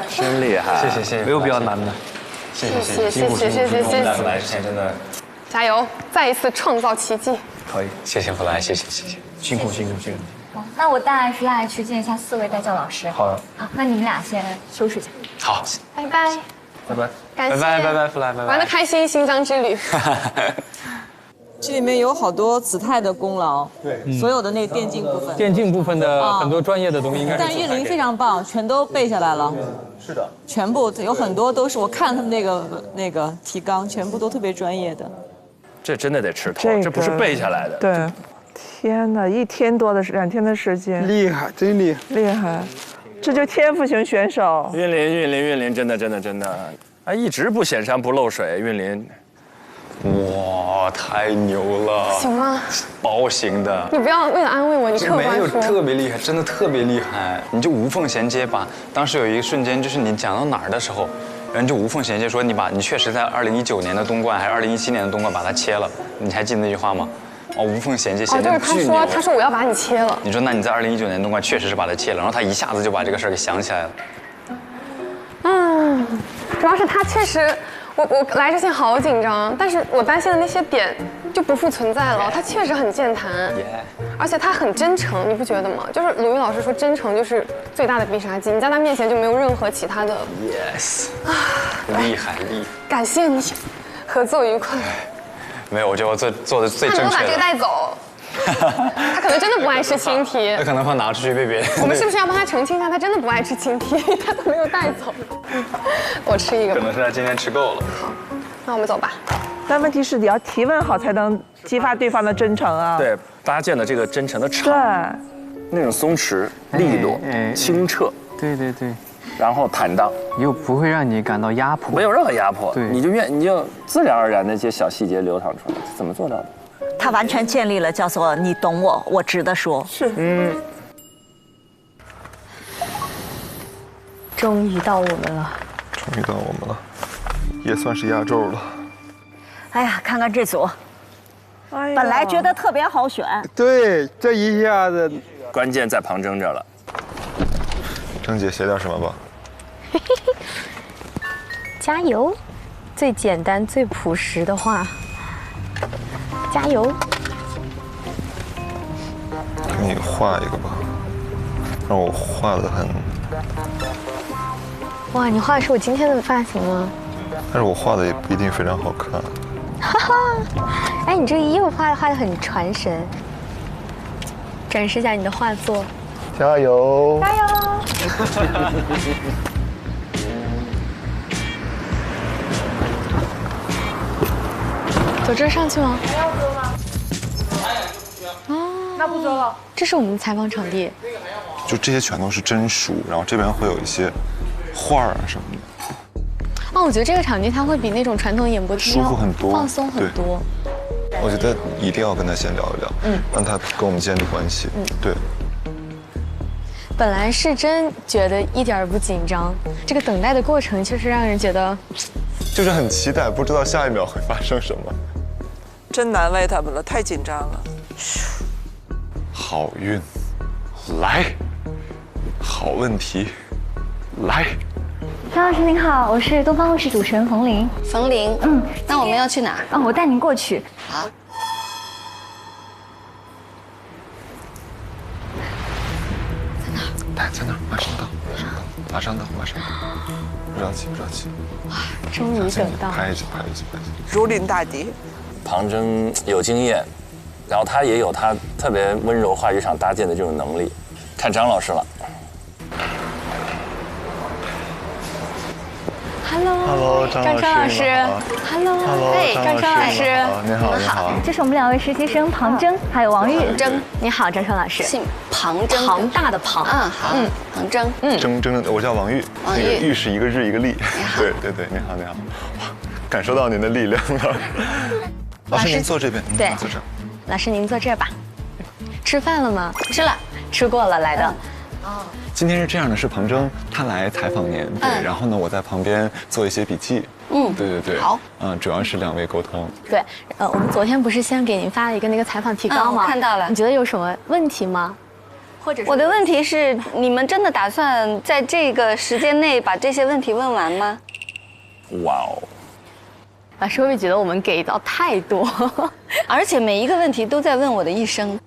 真厉害！谢谢，没有比较难的。谢谢，来之前真的加油，再一次创造奇迹。可以，谢谢弗莱，谢谢，辛苦。那我带 Fly 去见一下4位带教老师。好的。好，那你们俩先收拾一下。好，拜拜。感谢，拜拜，弗莱，拜拜。玩得开心，新疆之旅。这里面有好多子泰的功劳，对，所有的那个电竞部分，电竞部分的很多专业的东西应该是。但是韵霖非常棒，全都背下来了。是的，全部有很多都是我看他们那个提纲，全部都特别专业的。这真的得吃透，这不是背下来的。对，天哪，1天多的2天的时间，厉害，真厉害，厉害，这就天赋型选手。韵霖，真的，啊，一直不显山不漏水，韵霖。哇，太牛了！行吗？包型的。你不要为了安慰我，你客观说。没有特别厉害，真的特别厉害。你就无缝衔接把，当时有一个瞬间，就是你讲到哪儿的时候，然后就无缝衔接说你确实在2019年的冬冠还是2017年的冬冠把它切了，你还记得那句话吗？哦，无缝衔接，就是他说我要把你切了。你说那你在2019年冬冠确实是把它切了，然后他一下子就把这个事儿给想起来了。主要是他确实。我来之前好紧张，但是我担心的那些点就不复存在了。他确实很健谈，而且他很真诚，你不觉得吗？就是鲁豫老师说，真诚就是最大的必杀技，你在他面前就没有任何其他的。Yes， 厉害！感谢你，合作愉快。没有，我觉得我做的最正确的。他能把这个带走。他可能真的不爱吃青提，他可能会拿出去被别人。我们是不是要帮他澄清一下？他真的不爱吃青提，他都没有带走。我吃一个吧。可能是他今天吃够了。好，那我们走吧。但问题是你要提问好，才能激发对方的真诚啊。对，搭建的这个真诚的场。对。那种松弛、利落、清澈。对。然后坦荡，又不会让你感到压迫。没有任何压迫。对。你就自然而然的一些小细节流淌出来，怎么做到的？他完全建立了叫做你懂我，我值得说。是，终于到我们了，也算是压轴了。哎呀，看看这组，本来觉得特别好选，对，这一下子关键在旁征着了。郑姐写点什么吧。加油，最简单最朴实的话。加油！给你画一个吧。让我画的很，哇，你画的是我今天的发型吗？但是我画的也不一定非常好看。哈哈，哎，你这个衣服画的很传神。展示一下你的画作。加油！加油！走这上去吗？还要走吗？哦，那不走了。这是我们的采访场地。就这些全都是真书，然后这边会有一些画啊什么的。哦，我觉得这个场地它会比那种传统演播厅舒服很多，放松很多。我觉得一定要跟他先聊一聊，让他跟我们建立关系。对。本来是真觉得一点儿不紧张，这个等待的过程确实让人觉得，就是很期待，不知道下一秒会发生什么。真难为他们了，太紧张了。好运，来。好问题，来。张老师您好，我是东方卫视主持人冯玲。冯玲，那我们要去哪儿？我带您过去。好。在哪儿？马上到，马上到，马上到，不着急，不着急。哇，终于等到。拍一集，拍一集，拍一集。如临大敌。庞真有经验，然后他也有他特别温柔话语场搭建的这种能力。看张老师了。Hello， 张老师。Hello， 哎，张春老师。你好，你好。这是我们2位实习生庞真还有王玉。真，你好，张春老师。姓庞真，庞大的庞。好，庞真。真，我叫王玉。王玉，那个玉是一个日一个立。对，你好，你好。感受到您的力量了。老师您坐这边，对，坐这。老师您坐这儿吧。吃饭了吗？吃了，吃过了来的。今天是这样的，是庞真他来采访您，对，然后呢，我在旁边做一些笔记。对。好。主要是2位沟通。对，我们昨天不是先给您发了一个那个采访提纲吗？看到了。你觉得有什么问题吗？或者我的问题是，你们真的打算在这个时间内把这些问题问完吗？哇哦！老师会不会觉得我们给到太多？而且每一个问题都在问我的一生。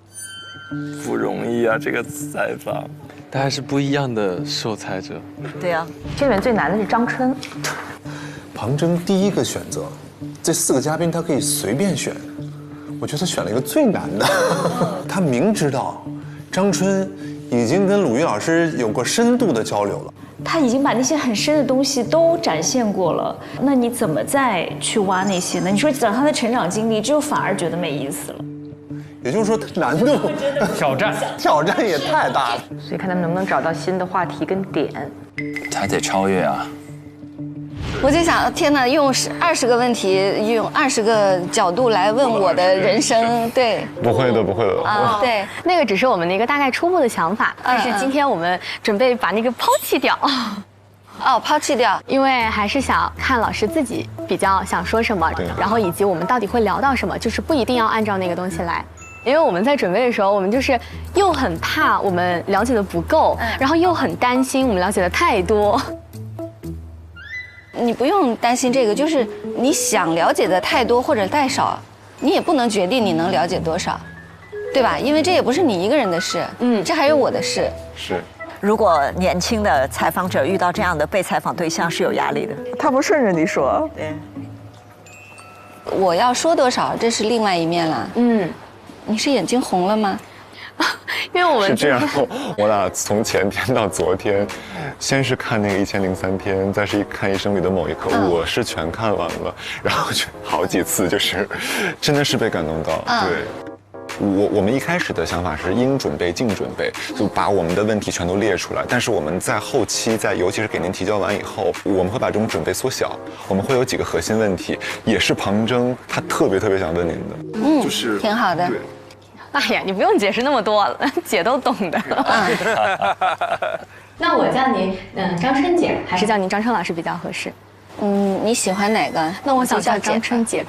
不容易啊，这个采访。大家是不一样的受采者。对啊，这里面最难的是张春。庞真第一个选择，这4个嘉宾他可以随便选，我觉得他选了一个最难的。他明知道张春已经跟鲁豫老师有过深度的交流了，他已经把那些很深的东西都展现过了，那你怎么再去挖那些呢？你说讲他的成长经历，这就反而觉得没意思了。也就是说，难度挑战也太大了。所以看他们能不能找到新的话题跟点。他得超越啊！我就想，天哪，用20个问题，用20个角度来问我的人生，对。不会的，不会的。对，那个只是我们的一个大概初步的想法，但是今天我们准备把那个抛弃掉。抛弃掉，因为还是想看老师自己比较想说什么，然后以及我们到底会聊到什么，就是不一定要按照那个东西来。因为我们在准备的时候，我们就是又很怕我们了解的不够，然后又很担心我们了解的太多。你不用担心这个，就是你想了解的太多或者太少，你也不能决定你能了解多少，对吧？因为这也不是你一个人的事，这还有我的事。是。如果年轻的采访者遇到这样的被采访对象是有压力的，他不顺着你说。对。我要说多少，这是另外一面了。你是眼睛红了吗？因为我们是这样，我俩从前天到昨天，先是看那个1003天，再是看《一生里的某一刻》，我是全看完了，然后就好几次就是真的是被感动到。对，我们一开始的想法是应准备尽准备，就把我们的问题全都列出来。但是我们在后期，尤其是给您提交完以后，我们会把这种准备缩小。我们会有几个核心问题，也是庞真他特别想问您的，就是挺好的。对。哎呀，你不用解释那么多了，姐都懂的。那我叫您张春姐，还是叫您张春老师比较合适？你喜欢哪个？那我想叫张春姐。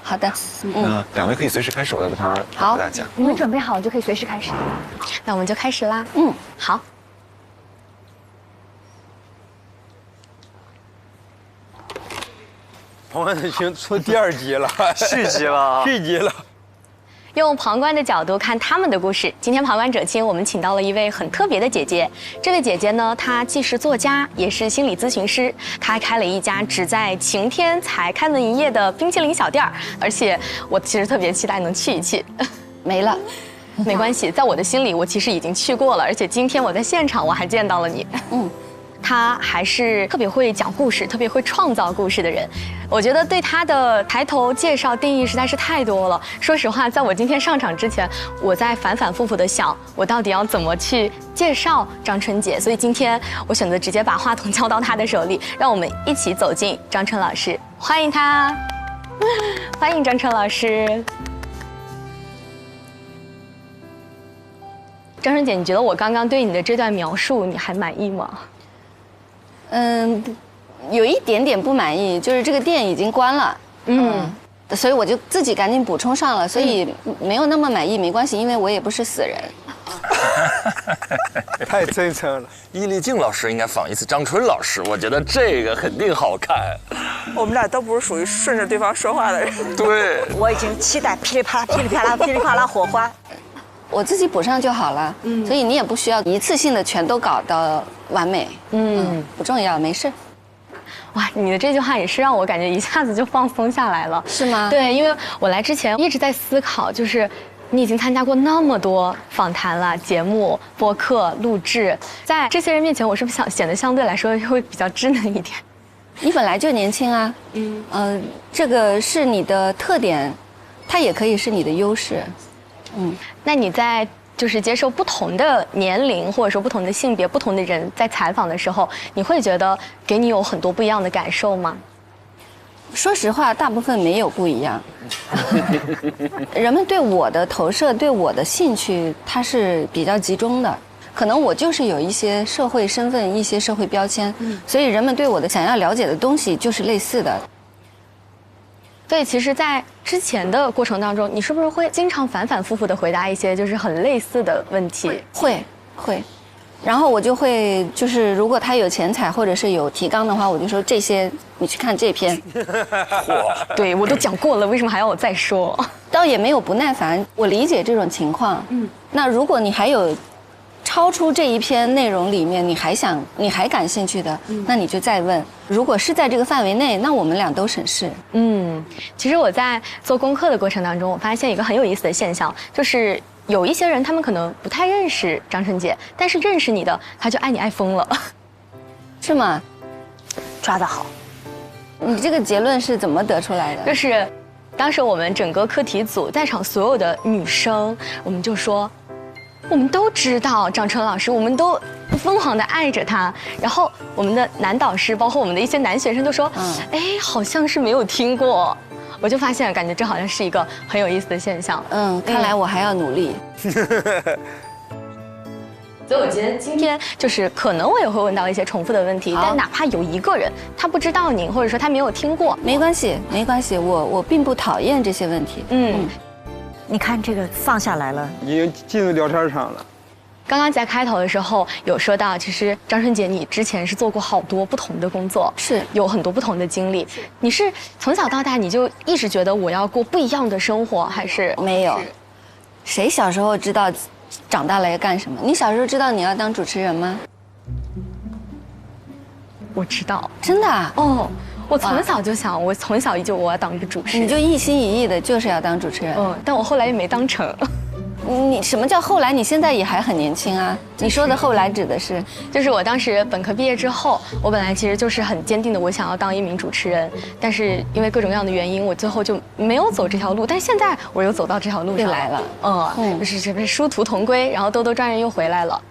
好的。那2位可以随时开始，我在这边好，大家。你们准备好了就可以随时开始。那我们就开始啦。好。我们已经出第2集了，续集了，续集了。用旁观的角度看他们的故事。今天旁观者清，我们请到了一位很特别的姐姐。这位姐姐呢，她既是作家，也是心理咨询师。她还开了一家只在晴天才开门营业的冰淇淋小店儿，而且我其实特别期待能去一去。没了，没关系，在我的心里，我其实已经去过了，而且今天我在现场我还见到了你。他还是特别会讲故事、特别会创造故事的人。我觉得对他的抬头介绍定义实在是太多了。说实话，在我今天上场之前，我在反反复复的想，我到底要怎么去介绍张春姐。所以今天我选择直接把话筒交到他的手里，让我们一起走进张春老师，欢迎他，欢迎张春老师。张春姐，你觉得我刚刚对你的这段描述，你还满意吗？有一点点不满意，就是这个店已经关了，所以我就自己赶紧补充上了，所以没有那么满意，没关系，因为我也不是死人。太真诚了。易立竞老师应该仿一次张春老师，我觉得这个肯定好看。我们俩都不是属于顺着对方说话的人。对，我已经期待噼里啪啦、噼里啪啦、噼里啪啦火花。我自己补上就好了，所以你也不需要一次性的全都搞到完美，不重要，没事。哇，你的这句话也是让我感觉一下子就放松下来了，是吗？对，因为我来之前一直在思考，就是你已经参加过那么多访谈了、节目、播客、录制，在这些人面前，我是不是显得相对来说会比较稚嫩一点？你本来就年轻啊，这个是你的特点，它也可以是你的优势。那你在就是接受不同的年龄或者说不同的性别、不同的人在采访的时候，你会觉得给你有很多不一样的感受吗？说实话，大部分没有不一样。人们对我的投射、对我的兴趣，它是比较集中的。可能我就是有一些社会身份、一些社会标签，所以人们对我的想要了解的东西就是类似的。所以其实，在之前的过程当中，你是不是会经常反反复复的回答一些就是很类似的问题？会，然后我就会就是如果他有前采或者是有提纲的话，我就说这些你去看这篇。对，我都讲过了，为什么还要我再说？倒也没有不耐烦，我理解这种情况。那如果你还有超出这一篇内容里面你还感兴趣的，那你就再问。如果是在这个范围内，那我们俩都省事。其实我在做功课的过程当中，我发现一个很有意思的现象，就是有一些人他们可能不太认识张春姐，但是认识你的他就爱你爱疯了，是吗？抓得好。你这个结论是怎么得出来的？就是当时我们整个课题组在场所有的女生，我们就说，我们都知道张春老师，我们都疯狂的爱着他。然后我们的男导师，包括我们的一些男学生都说，好像是没有听过。我就发现，感觉这好像是一个很有意思的现象。看来我还要努力。所以我觉得今天就是可能我也会问到一些重复的问题，但哪怕有一个人他不知道您，或者说他没有听过，没关系，我并不讨厌这些问题。你看这个放下来了，已经进入聊天场了。刚刚在开头的时候有说到，其实张春姐你之前是做过好多不同的工作，是有很多不同的经历。你是从小到大你就一直觉得我要过不一样的生活，还是没有？谁小时候知道长大了要干什么？你小时候知道你要当主持人吗？我知道，真的啊？我从小就想，我从小我要当一个主持人，你就一心一意的就是要当主持人。但我后来也没当成。你什么叫后来？你现在也还很年轻啊！你说的后来指的是，就是我当时本科毕业之后，我本来其实就是很坚定的，我想要当一名主持人，但是因为各种各样的原因，我最后就没有走这条路。但是现在我又走到这条路上来了，就是这不是殊途同归，然后兜兜转转又回来了。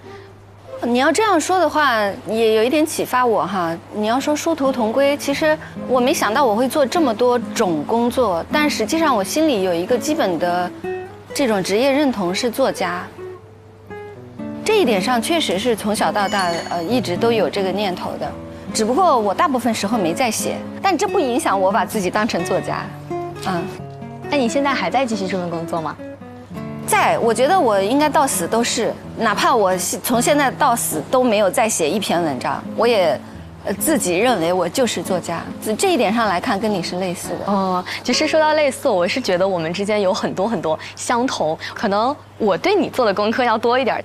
你要这样说的话，也有一点启发我哈。你要说殊途同归，其实我没想到我会做这么多种工作，但实际上我心里有一个基本的这种职业认同是作家。这一点上确实是从小到大一直都有这个念头的，只不过我大部分时候没在写，但这不影响我把自己当成作家。那你现在还在继续这份工作吗？我觉得我应该到死都是，哪怕我从现在到死都没有再写一篇文章，我也自己认为我就是作家，这一点上来看跟你是类似的。哦，其实说到类似，我是觉得我们之间有很多相同，可能我对你做的功课要多一点。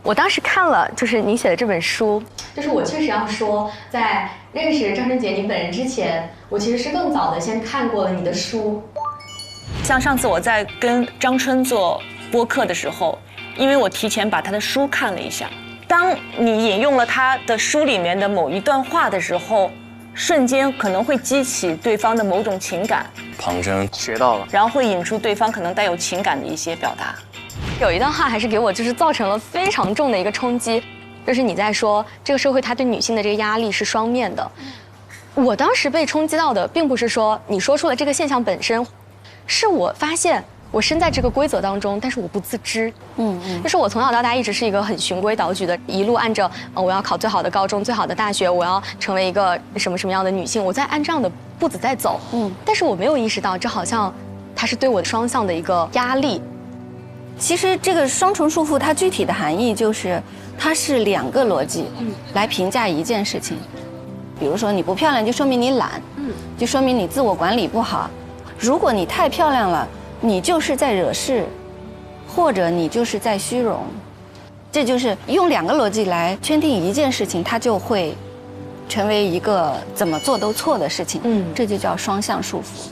我当时看了就是你写的这本书，就是我确实要说，在认识张晨杰你本人之前，我其实是更早的先看过了你的书。像上次我在跟张春做播客的时候，因为我提前把他的书看了一下。当你引用了他的书里面的某一段话的时候，瞬间可能会激起对方的某种情感，旁征学到了，然后会引出对方可能带有情感的一些表达。有一段话还是给我就是造成了非常重的一个冲击，就是你在说这个社会它对女性的这个压力是双面的。我当时被冲击到的并不是说你说出了这个现象本身，是我发现我身在这个规则当中，但是我不自知。就是我从小到大一直是一个很循规蹈矩的，一路按着我要考最好的高中、最好的大学，我要成为一个什么样的女性，我在按这样的步子在走。但是我没有意识到，这好像它是对我双向的一个压力。其实这个双重束缚，它具体的含义就是，它是2个逻辑来评价一件事情。比如说你不漂亮，就说明你懒，就说明你自我管理不好。如果你太漂亮了，你就是在惹事，或者你就是在虚荣。这就是用2个逻辑来圈定一件事情，它就会成为一个怎么做都错的事情。这就叫双向束缚。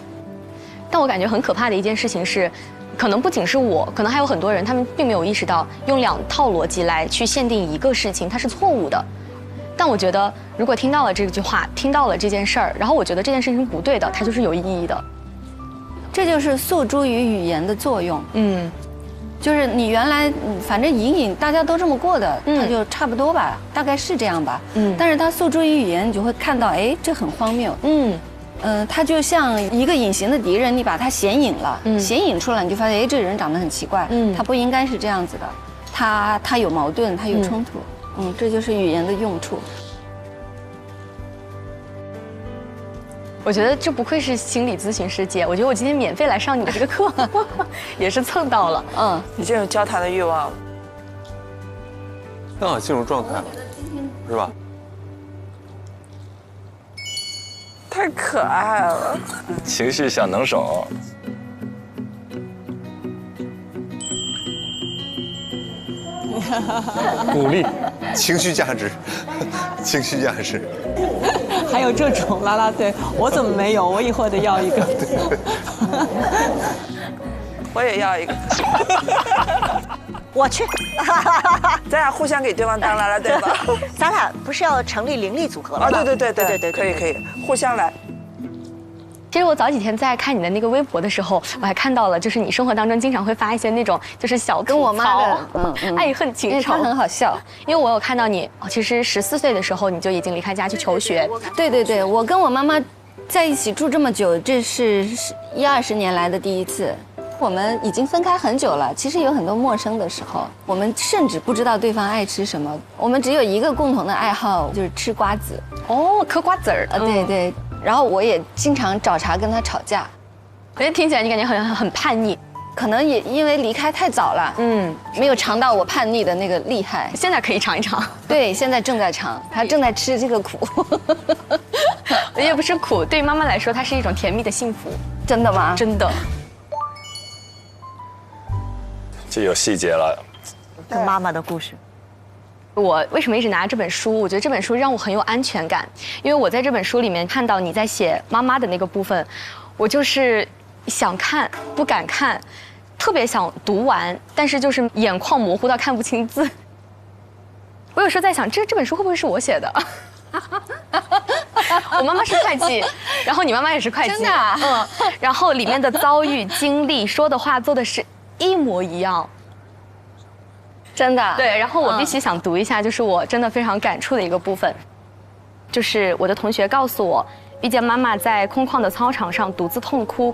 但我感觉很可怕的一件事情是，可能不仅是我，可能还有很多人，他们并没有意识到用2套逻辑来去限定一个事情，它是错误的。但我觉得，如果听到了这句话，听到了这件事儿，然后我觉得这件事情是不对的，它就是有意义的。这就是诉诸于语言的作用。就是你原来反正隐大家都这么过的，它就差不多吧，大概是这样吧。但是它诉诸于语言，你就会看到，哎，这很荒谬。它就像一个隐形的敌人，你把它显影了，显影出来，你就发现，哎，这个人长得很奇怪，他不应该是这样子的，他有矛盾，他有冲突。这就是语言的用处。我觉得这不愧是心理咨询师姐，我觉得我今天免费来上你的这个课，也是蹭到了。已经有交谈的欲望了，刚好进入状态了，是吧？太可爱了，情绪小能手。鼓励，情绪价值，情绪价值。还有这种啦啦队，我怎么没有？我以后得要一个。我也要一个。我去，咱俩互相给对方当啦啦队吧。咱俩不是要成立灵力组合了吗？对，可以，互相来。其实我早几天在看你的那个微博的时候，我还看到了，就是你生活当中经常会发一些那种就是小跟我妈的爱恨情仇，她很好笑。因为我有看到你，其实14岁的时候你就已经离开家去求学。对，我跟我妈妈在一起住这么久，这是20年来的第一次。我们已经分开很久了，其实有很多陌生的时候，我们甚至不知道对方爱吃什么，我们只有一个共同的爱好，就是吃瓜子。嗑瓜子儿。对。然后我也经常找茬跟他吵架，听起来你感觉很叛逆，可能也因为离开太早了，没有尝到我叛逆的那个厉害。现在可以尝一尝。对，现在正在尝，他正在吃这个苦。也不是苦，对于妈妈来说，它是一种甜蜜的幸福。真的吗？真的。这有细节了。跟妈妈的故事。我为什么一直拿这本书？我觉得这本书让我很有安全感，因为我在这本书里面看到你在写妈妈的那个部分，我就是想看不敢看，特别想读完，但是就是眼眶模糊到看不清字。我有时候在想，这本书会不会是我写的？我妈妈是会计，然后你妈妈也是会计，真的啊？然后里面的遭遇、经历、说的话、做的事一模一样。真的。对，然后我必须想读一下，就是我真的非常感触的一个部分，就是我的同学告诉我，遇见妈妈在空旷的操场上独自痛哭，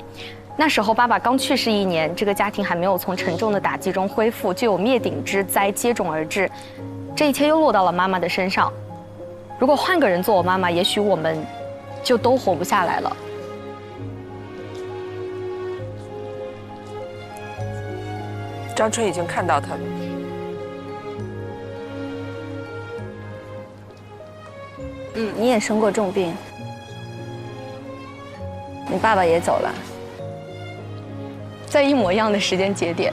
那时候爸爸刚去世1年，这个家庭还没有从沉重的打击中恢复，就有灭顶之灾接踵而至，这一切又落到了妈妈的身上。如果换个人做我妈妈，也许我们就都活不下来了。张春已经看到他了。你也生过重病，你爸爸也走了，在一模一样的时间节点。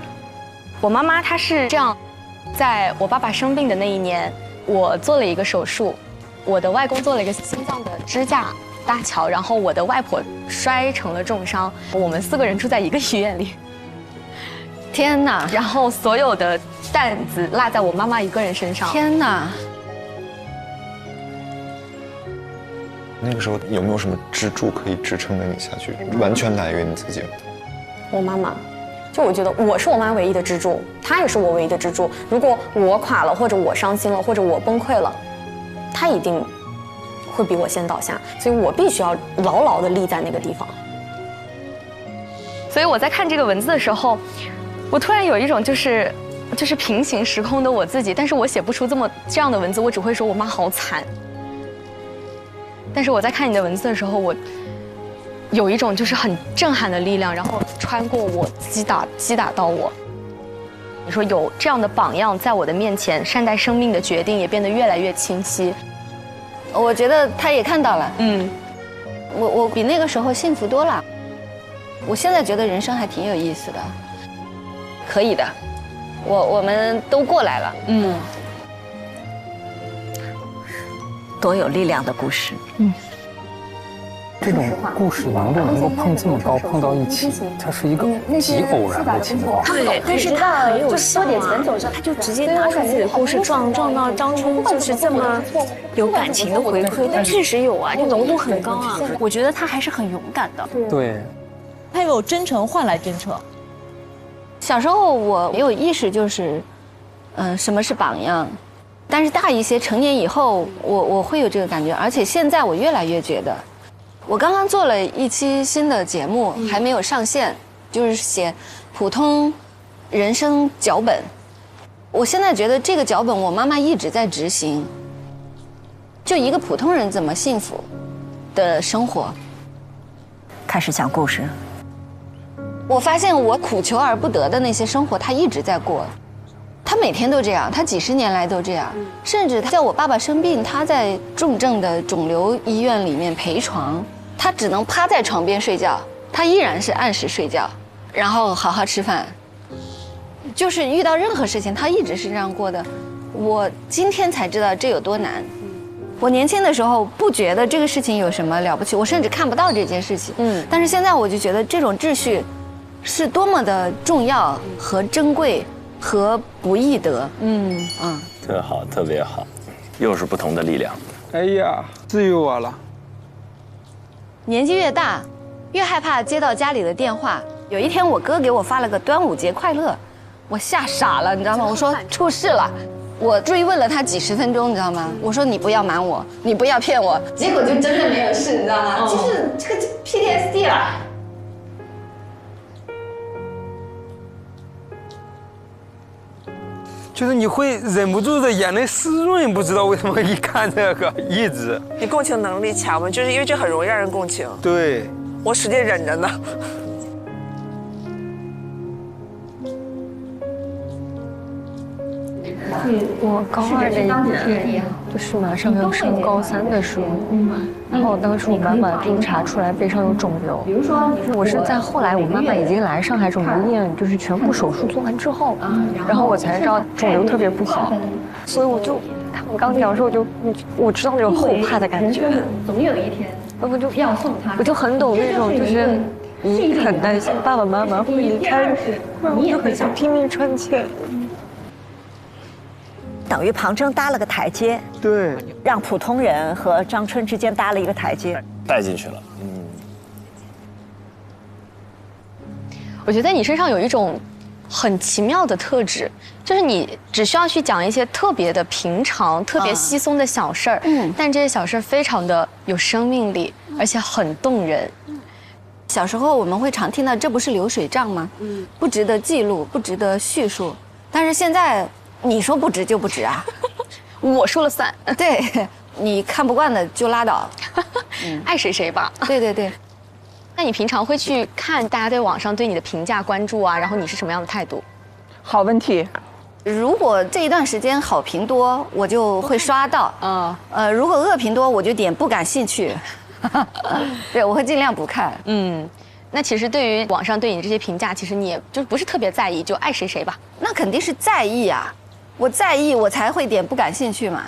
我妈妈她是这样，在我爸爸生病的那一年，我做了一个手术，我的外公做了一个心脏的支架搭桥，然后我的外婆摔成了重伤，我们4个人住在一个医院里。天哪！然后所有的担子落在我妈妈一个人身上。天哪！那个时候有没有什么支柱可以支撑着你下去？完全来源于你自己。我妈妈，就我觉得我是我妈唯一的支柱，她也是我唯一的支柱。如果我垮了，或者我伤心了，或者我崩溃了，她一定会比我先倒下，所以我必须要牢牢地立在那个地方。所以我在看这个文字的时候，我突然有一种就是平行时空的我自己，但是我写不出这样的文字，我只会说我妈好惨。但是我在看你的文字的时候，我有一种就是很震撼的力量，然后穿过我，击打到我。你说有这样的榜样在我的面前，善待生命的决定也变得越来越清晰。我觉得他也看到了，我比那个时候幸福多了。我现在觉得人生还挺有意思的，可以的，我们都过来了，多有力量的故事。这种故事能够碰这么高，碰到一起，它是一个极偶然的情况。对，但是他就缩点前走之后，他就直接拿出自己的故事撞到张春，就是这么有感情的回馈。但确实有啊，就浓度很高啊。我觉得他还是很勇敢的。对，他有真诚换来真诚。小时候我没有意识，就是什么是榜样。但是大一些，成年以后，我会有这个感觉，而且现在我越来越觉得，我刚刚做了一期新的节目，还没有上线，就是写普通人生脚本。我现在觉得这个脚本，我妈妈一直在执行。就一个普通人怎么幸福的生活，开始讲故事。我发现我苦求而不得的那些生活，她一直在过。他每天都这样，他几10年来都这样，甚至他在我爸爸生病，他在重症的肿瘤医院里面陪床，他只能趴在床边睡觉，他依然是按时睡觉，然后好好吃饭，就是遇到任何事情，他一直是这样过的。我今天才知道这有多难。我年轻的时候不觉得这个事情有什么了不起，我甚至看不到这件事情。但是现在我就觉得这种秩序是多么的重要和珍贵。和不易得，特好，特别好，又是不同的力量。哎呀，自由我了。年纪越大，越害怕接到家里的电话。有一天，我哥给我发了个端午节快乐，我吓傻了，你知道吗？我说出事了，我追问了他几10分钟，你知道吗？我说你不要瞒我，你不要骗我，结果就真的没有事，你知道吗？就是这个 PTSD 了。就是你会忍不住的眼泪湿润，不知道为什么一看这个一直。你共情能力强吗？就是因为这很容易让人共情。对，我使劲忍着呢。我高2的一天，就是马上要升高3的时候，然后当时我妈妈就查出来背上有肿瘤。我是在后来我妈妈已经来上海肿瘤医院，就是全部手术做完之后，然后我才知道肿瘤特别不好，所以我刚讲的时候我知道那种后怕的感觉。总有一天，我就很懂那种就是你很担心爸爸妈妈会离开你，我就很想拼命喘气。等于庞征搭了个台阶，对，让普通人和张春之间搭了一个台阶，带进去了。我觉得在你身上有一种很奇妙的特质，就是你只需要去讲一些特别的平常、特别稀松的小事儿，但这些小事儿非常的有生命力，而且很动人。小时候我们会常听到这不是流水账吗？不值得记录，不值得叙述。但是现在。你说不值就不值啊，我说了算。对，你看不惯的就拉倒，爱谁谁吧。对对对。那你平常会去看大家对网上对你的评价、关注啊，然后你是什么样的态度？好问题，如果这一段时间好评多，我就会刷到。如果恶评多，我就点不感兴趣。对，我会尽量不看。那其实对于网上对你这些评价，其实你也就不是特别在意，就爱谁谁吧。那肯定是在意啊，我在意我才会点不感兴趣嘛。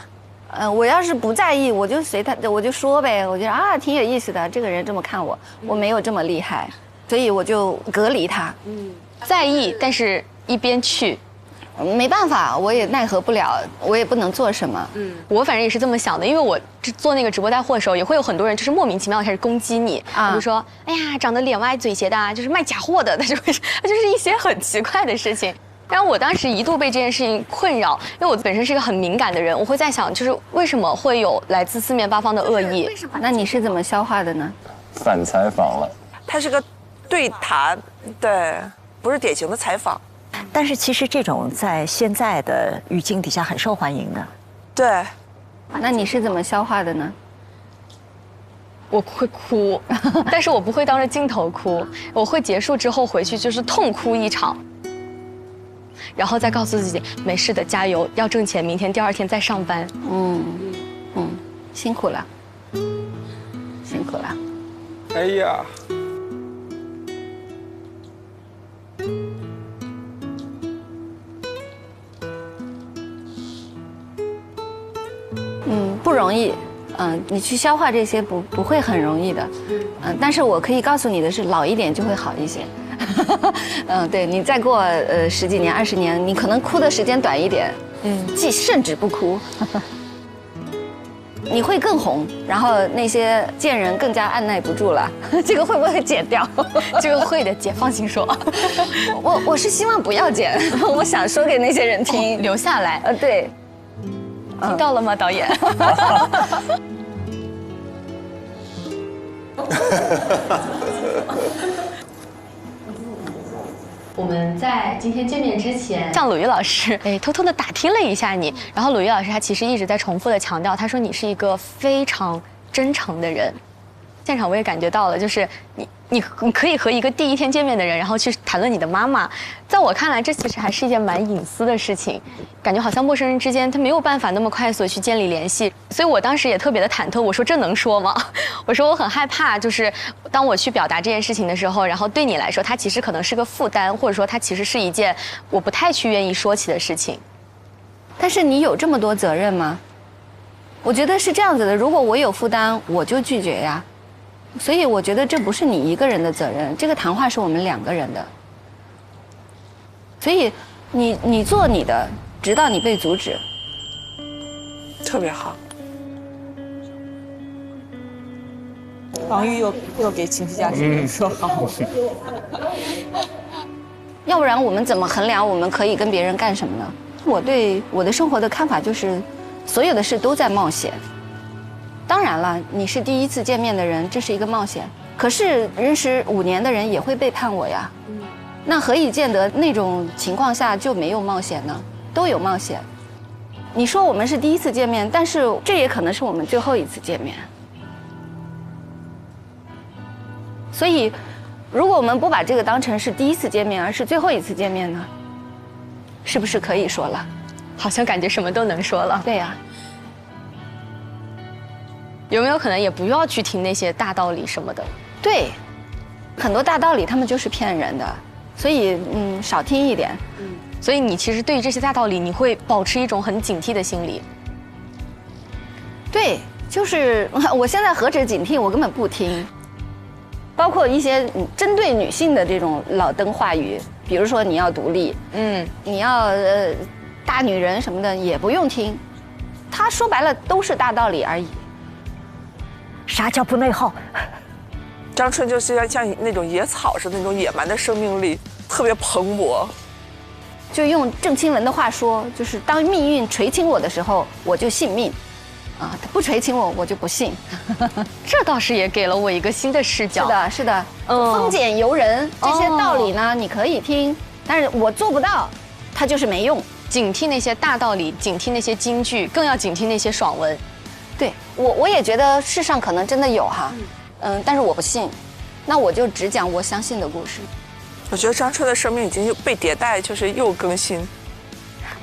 我要是不在意，我就随他，我就说呗，我觉得啊挺有意思的，这个人这么看我，我没有这么厉害，所以我就隔离他。在意，但是一边去。没办法，我也奈何不了，我也不能做什么。我反正也是这么想的，因为我做那个直播带货的时候，也会有很多人就是莫名其妙的开始攻击你，比如说，哎呀，长得脸歪嘴斜的啊，就是卖假货的，就是一些很奇怪的事情。然后我当时一度被这件事情困扰，因为我本身是一个很敏感的人，我会在想，就是为什么会有来自四面八方的恶意？那你是怎么消化的呢？反采访了，它是个对谈，对，不是典型的采访。但是其实这种在现在的语境底下很受欢迎的。对，那你是怎么消化的呢？我会哭，但是我不会当着镜头哭，我会结束之后回去就是痛哭一场，然后再告诉自己没事的，加油，要挣钱，明天第二天再上班。辛苦了，辛苦了。哎呀。不容易，你去消化这些不会很容易的，但是我可以告诉你的是，老一点就会好一些，对你再过10几年、20年，你可能哭的时间短一点，甚至不哭，你会更红，然后那些贱人更加按耐不住了。这个会不会剪掉？这个会的，姐放心说。我是希望不要剪，我想说给那些人听，留下来。对。听到了吗，导演？我们在今天见面之前，向鲁豫老师偷偷的打听了一下你，然后鲁豫老师他其实一直在重复的强调，他说你是一个非常真诚的人。现场我也感觉到了，就是你可以和一个第一天见面的人，然后去谈论你的妈妈。在我看来，这其实还是一件蛮隐私的事情，感觉好像陌生人之间他没有办法那么快速的去建立联系。所以我当时也特别的忐忑，我说这能说吗？我说我很害怕，就是当我去表达这件事情的时候，然后对你来说，它其实可能是个负担，或者说它其实是一件我不太去愿意说起的事情。但是你有这么多责任吗？我觉得是这样子的，如果我有负担，我就拒绝呀。所以我觉得这不是你一个人的责任，这个谈话是我们2个人的。所以你做你的，直到你被阻止。特别好。王玉又给情绪价值人说好。要不然我们怎么衡量我们可以跟别人干什么呢？我对我的生活的看法就是，所有的事都在冒险。当然了，你是第一次见面的人，这是一个冒险。可是认识5年的人也会背叛我呀。那何以见得那种情况下就没有冒险呢？都有冒险。你说我们是第一次见面，但是这也可能是我们最后一次见面。所以，如果我们不把这个当成是第一次见面，而是最后一次见面呢？是不是可以说了？好像感觉什么都能说了。对呀。有没有可能也不要去听那些大道理什么的？对，很多大道理他们就是骗人的，所以少听一点。所以你其实对于这些大道理，你会保持一种很警惕的心理。对，就是我现在何止警惕，我根本不听。包括一些针对女性的这种老登话语，比如说你要独立，你要大女人什么的也不用听，他说白了都是大道理而已。啥叫不内耗？张春就是像那种野草似的那种野蛮的生命力，特别蓬勃。就用郑清文的话说，就是当命运垂青我的时候，我就信命，啊，他不垂青我，我就不信。这倒是也给了我一个新的视角。是的，是的，丰俭由人这些道理呢，你可以听，但是我做不到，它就是没用。警惕那些大道理，警惕那些金句，更要警惕那些爽文。对，我也觉得世上可能真的有哈，但是我不信，那我就只讲我相信的故事。我觉得张春的生命已经被迭代，就是又更新。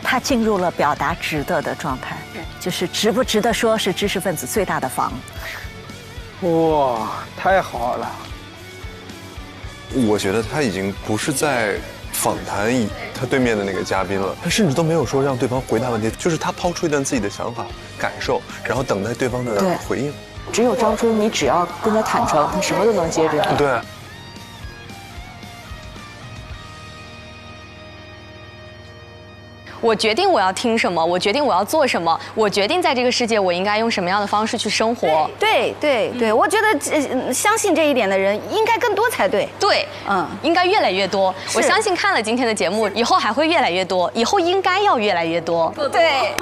他进入了表达值得的状态，就是值不值得说是知识分子最大的防。哇，太好了！我觉得他已经不是在访谈他对面的那个嘉宾了，他甚至都没有说让对方回答问题，就是他抛出一段自己的想法、感受，然后等待对方的回应。只有张春，你只要跟他坦诚，他什么都能接着。对。我决定我要听什么，我决定我要做什么，我决定在这个世界我应该用什么样的方式去生活。对，我觉得相信这一点的人应该更多才对。对，应该越来越多。我相信看了今天的节目以后还会越来越多，以后应该要越来越多。对，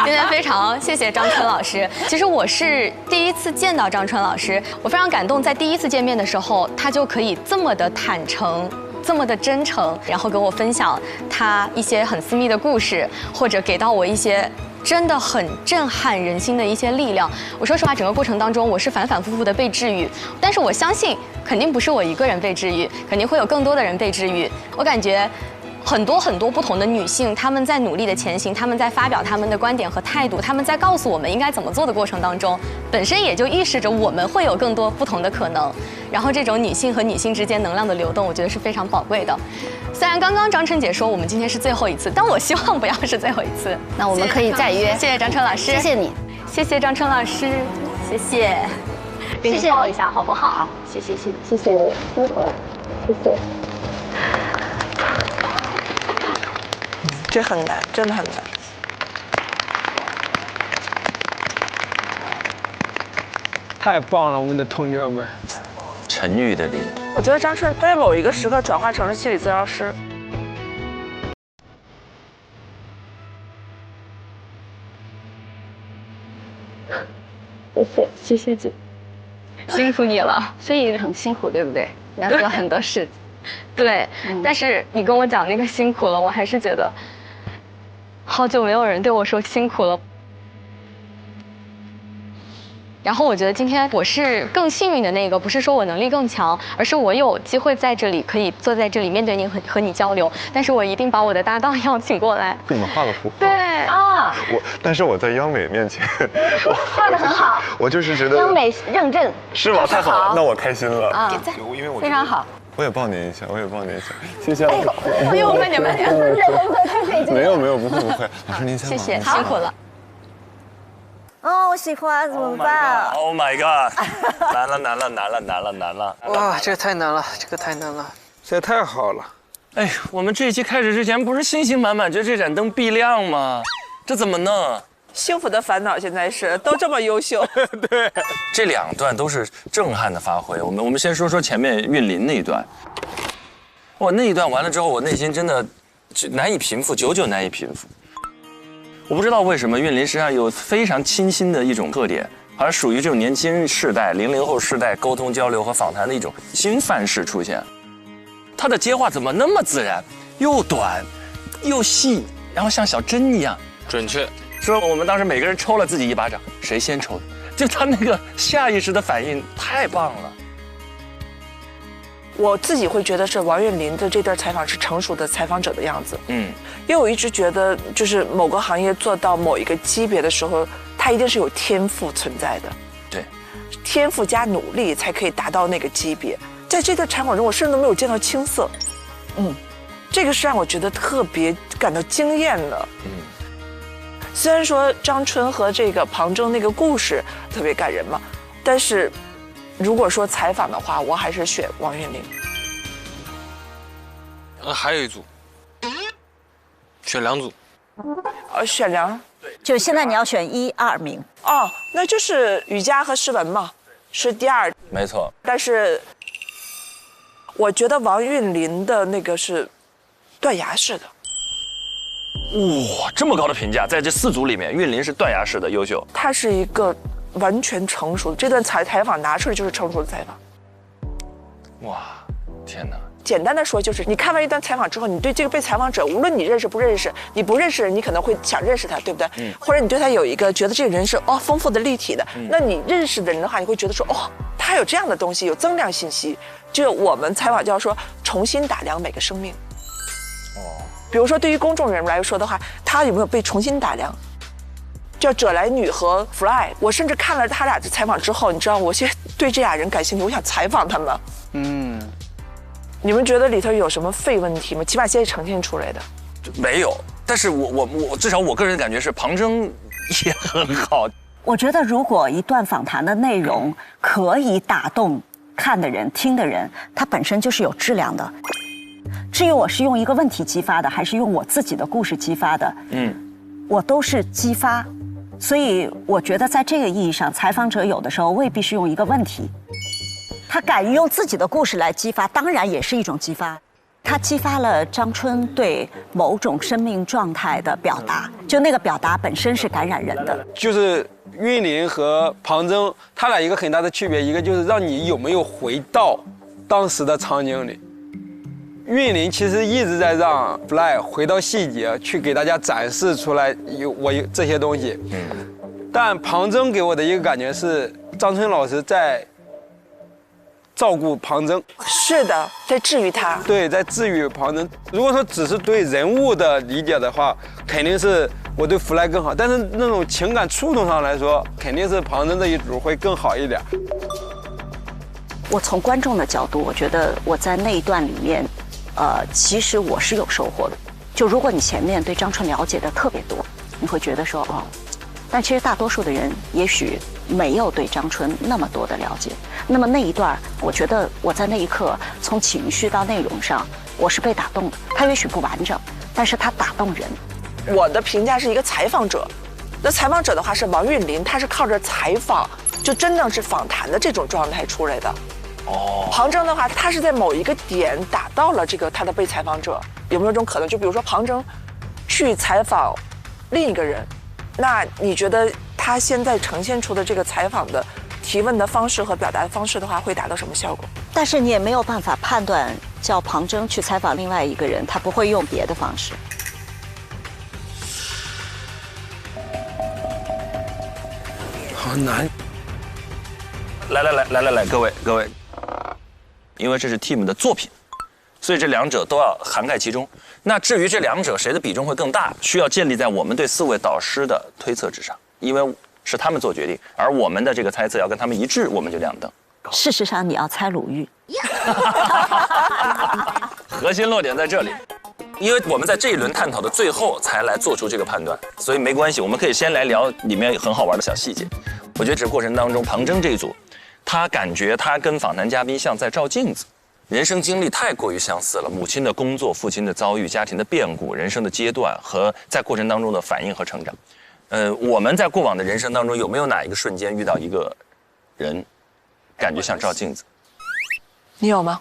今天非常谢谢张春老师。其实我是第一次见到张春老师，我非常感动，在第一次见面的时候，他就可以这么的坦诚。这么的真诚，然后跟我分享他一些很私密的故事，或者给到我一些真的很震撼人心的一些力量。我说实话，整个过程当中我是反反复复的被治愈，但是我相信肯定不是我一个人被治愈，肯定会有更多的人被治愈。我感觉很多不同的女性，她们在努力的前行，她们在发表她们的观点和态度，她们在告诉我们应该怎么做的过程当中，本身也就预示着我们会有更多不同的可能。然后这种女性和女性之间能量的流动，我觉得是非常宝贵的。虽然刚刚张春姐说我们今天是最后一次，但我希望不要是最后一次。那我们可以再约。谢谢张春老师，谢谢你，谢谢张春老师，谢谢，谢谢抱一下好不好？谢谢你，辛苦了，谢谢。这很难，真的很难。太棒了，我们的同学们。沉郁的林。我觉得张春在某一个时刻转化成了心理治疗师。谢谢姐，辛苦你了。所以很辛苦，对不对？你要做很多事。对，但是你跟我讲那个辛苦了，我还是觉得好久没有人对我说辛苦了。然后我觉得今天我是更幸运的那个，不是说我能力更强，而是我有机会在这里可以坐在这里面对你和你交流。但是我一定把我的搭档邀请过来。给你们画个符。对啊。但是我在央美面前，画得很好。我就是觉得央美认证。是吗？太好了，那我开心了。啊，因为我非常好。我也抱您一下，谢谢。哎呦，慢点。太费劲。没有，不会。老师您先。谢谢，辛苦了。哦，我喜欢，怎么办 ？Oh my god！ 难了！哇，这个太难了，这太好了。哎，我们这一期开始之前不是信心满满，觉得这盏灯必亮吗？这怎么弄？幸福的烦恼现在是都这么优秀。对，这两段都是震撼的发挥。我们先说前面韵林那一段。哇，那一段完了之后，我内心真的难以平复，久久难以平复。我不知道为什么韵林身上有非常清新的一种特点，而属于这种年轻世代、00后世代沟通交流和访谈的一种新范式出现。他的接话怎么那么自然，又短又细，然后像小针一样准确。说我们当时每个人抽了自己一巴掌，谁先抽的？就他那个下意识的反应太棒了。我自己会觉得是王韵林的这段采访是成熟的采访者的样子。因为我一直觉得，就是某个行业做到某一个级别的时候，它一定是有天赋存在的。对，天赋加努力才可以达到那个级别。在这段采访中，我甚至都没有见到青涩。这个是让我觉得特别感到惊艳的。虽然说张春和这个庞征那个故事特别感人嘛，但是如果说采访的话，我还是选王韵林。还有一组，选2组。选2。就现在你要选1、2名。哦，那就是雨佳和诗文嘛，是第2。没错。但是我觉得王韵林的那个是断崖式的。哇，这么高的评价，在这4组里面，韵林是断崖式的优秀。他是一个完全成熟的，这段采访拿出来就是成熟的采访。哇，天哪！简单的说，就是你看完一段采访之后，你对这个被采访者，无论你认识不认识，你不认识，你可能会想认识他，对不对？或者你对他有一个觉得这个人是丰富的、立体的。那你认识的人的话，你会觉得说他有这样的东西，有增量信息。就我们采访就要说重新打量每个生命。比如说对于公众人物来说的话，他有没有被重新打量？叫者来女和 Fly， 我甚至看了他俩的采访之后，你知道，我现在对这俩人感兴趣，我想采访他们。你们觉得里头有什么废问题吗？起码现在呈现出来的没有。但是我至少我个人感觉是庞征也很好。我觉得如果一段访谈的内容可以打动看的人、听的人，它本身就是有质量的。至于我是用一个问题激发的，还是用我自己的故事激发的，我都是激发。所以我觉得在这个意义上，采访者有的时候未必是用一个问题，他敢于用自己的故事来激发，当然也是一种激发。他激发了张春对某种生命状态的表达，就那个表达本身是感染人的。就是韵林和庞征，他俩一个很大的区别，一个就是让你有没有回到当时的场景里。韵林其实一直在让 Fly 回到细节，去给大家展示出来我有这些东西。但庞征给我的一个感觉是，张春老师在照顾庞征，是的，在治愈他。对，在治愈庞征。如果说只是对人物的理解的话，肯定是我对 Fly 更好。但是那种情感触动上来说，肯定是庞征这一组会更好一点。我从观众的角度，我觉得我在那一段里面，其实我是有收获的。就如果你前面对张春了解的特别多，你会觉得说但其实大多数的人也许没有对张春那么多的了解。那么那一段，我觉得我在那一刻从情绪到内容上，我是被打动的。它也许不完整，但是它打动人。我的评价是一个采访者，那采访者的话是王韵林，他是靠着采访，就真正是访谈的这种状态出来的。庞征的话，他是在某一个点打到了这个他的被采访者。有没有这种可能？就比如说庞征去采访另一个人，那你觉得他现在呈现出的这个采访的提问的方式和表达的方式的话，会达到什么效果？但是你也没有办法判断，叫庞征去采访另外一个人，他不会用别的方式。好难。来，各位，因为这是 team 的作品，所以这两者都要涵盖其中。那至于这两者谁的比重会更大，需要建立在我们对4位导师的推测之上，因为是他们做决定，而我们的这个猜测要跟他们一致，我们就亮灯。事实上，你要猜鲁豫，核心落点在这里，因为我们在这一轮探讨的最后才来做出这个判断，所以没关系，我们可以先来聊里面很好玩的小细节。我觉得这个过程当中，庞征这一组，他感觉他跟访谈嘉宾像在照镜子。人生经历太过于相似了，母亲的工作、父亲的遭遇、家庭的变故、人生的阶段和在过程当中的反应和成长。我们在过往的人生当中有没有哪一个瞬间遇到一个人，感觉像照镜子？你有吗？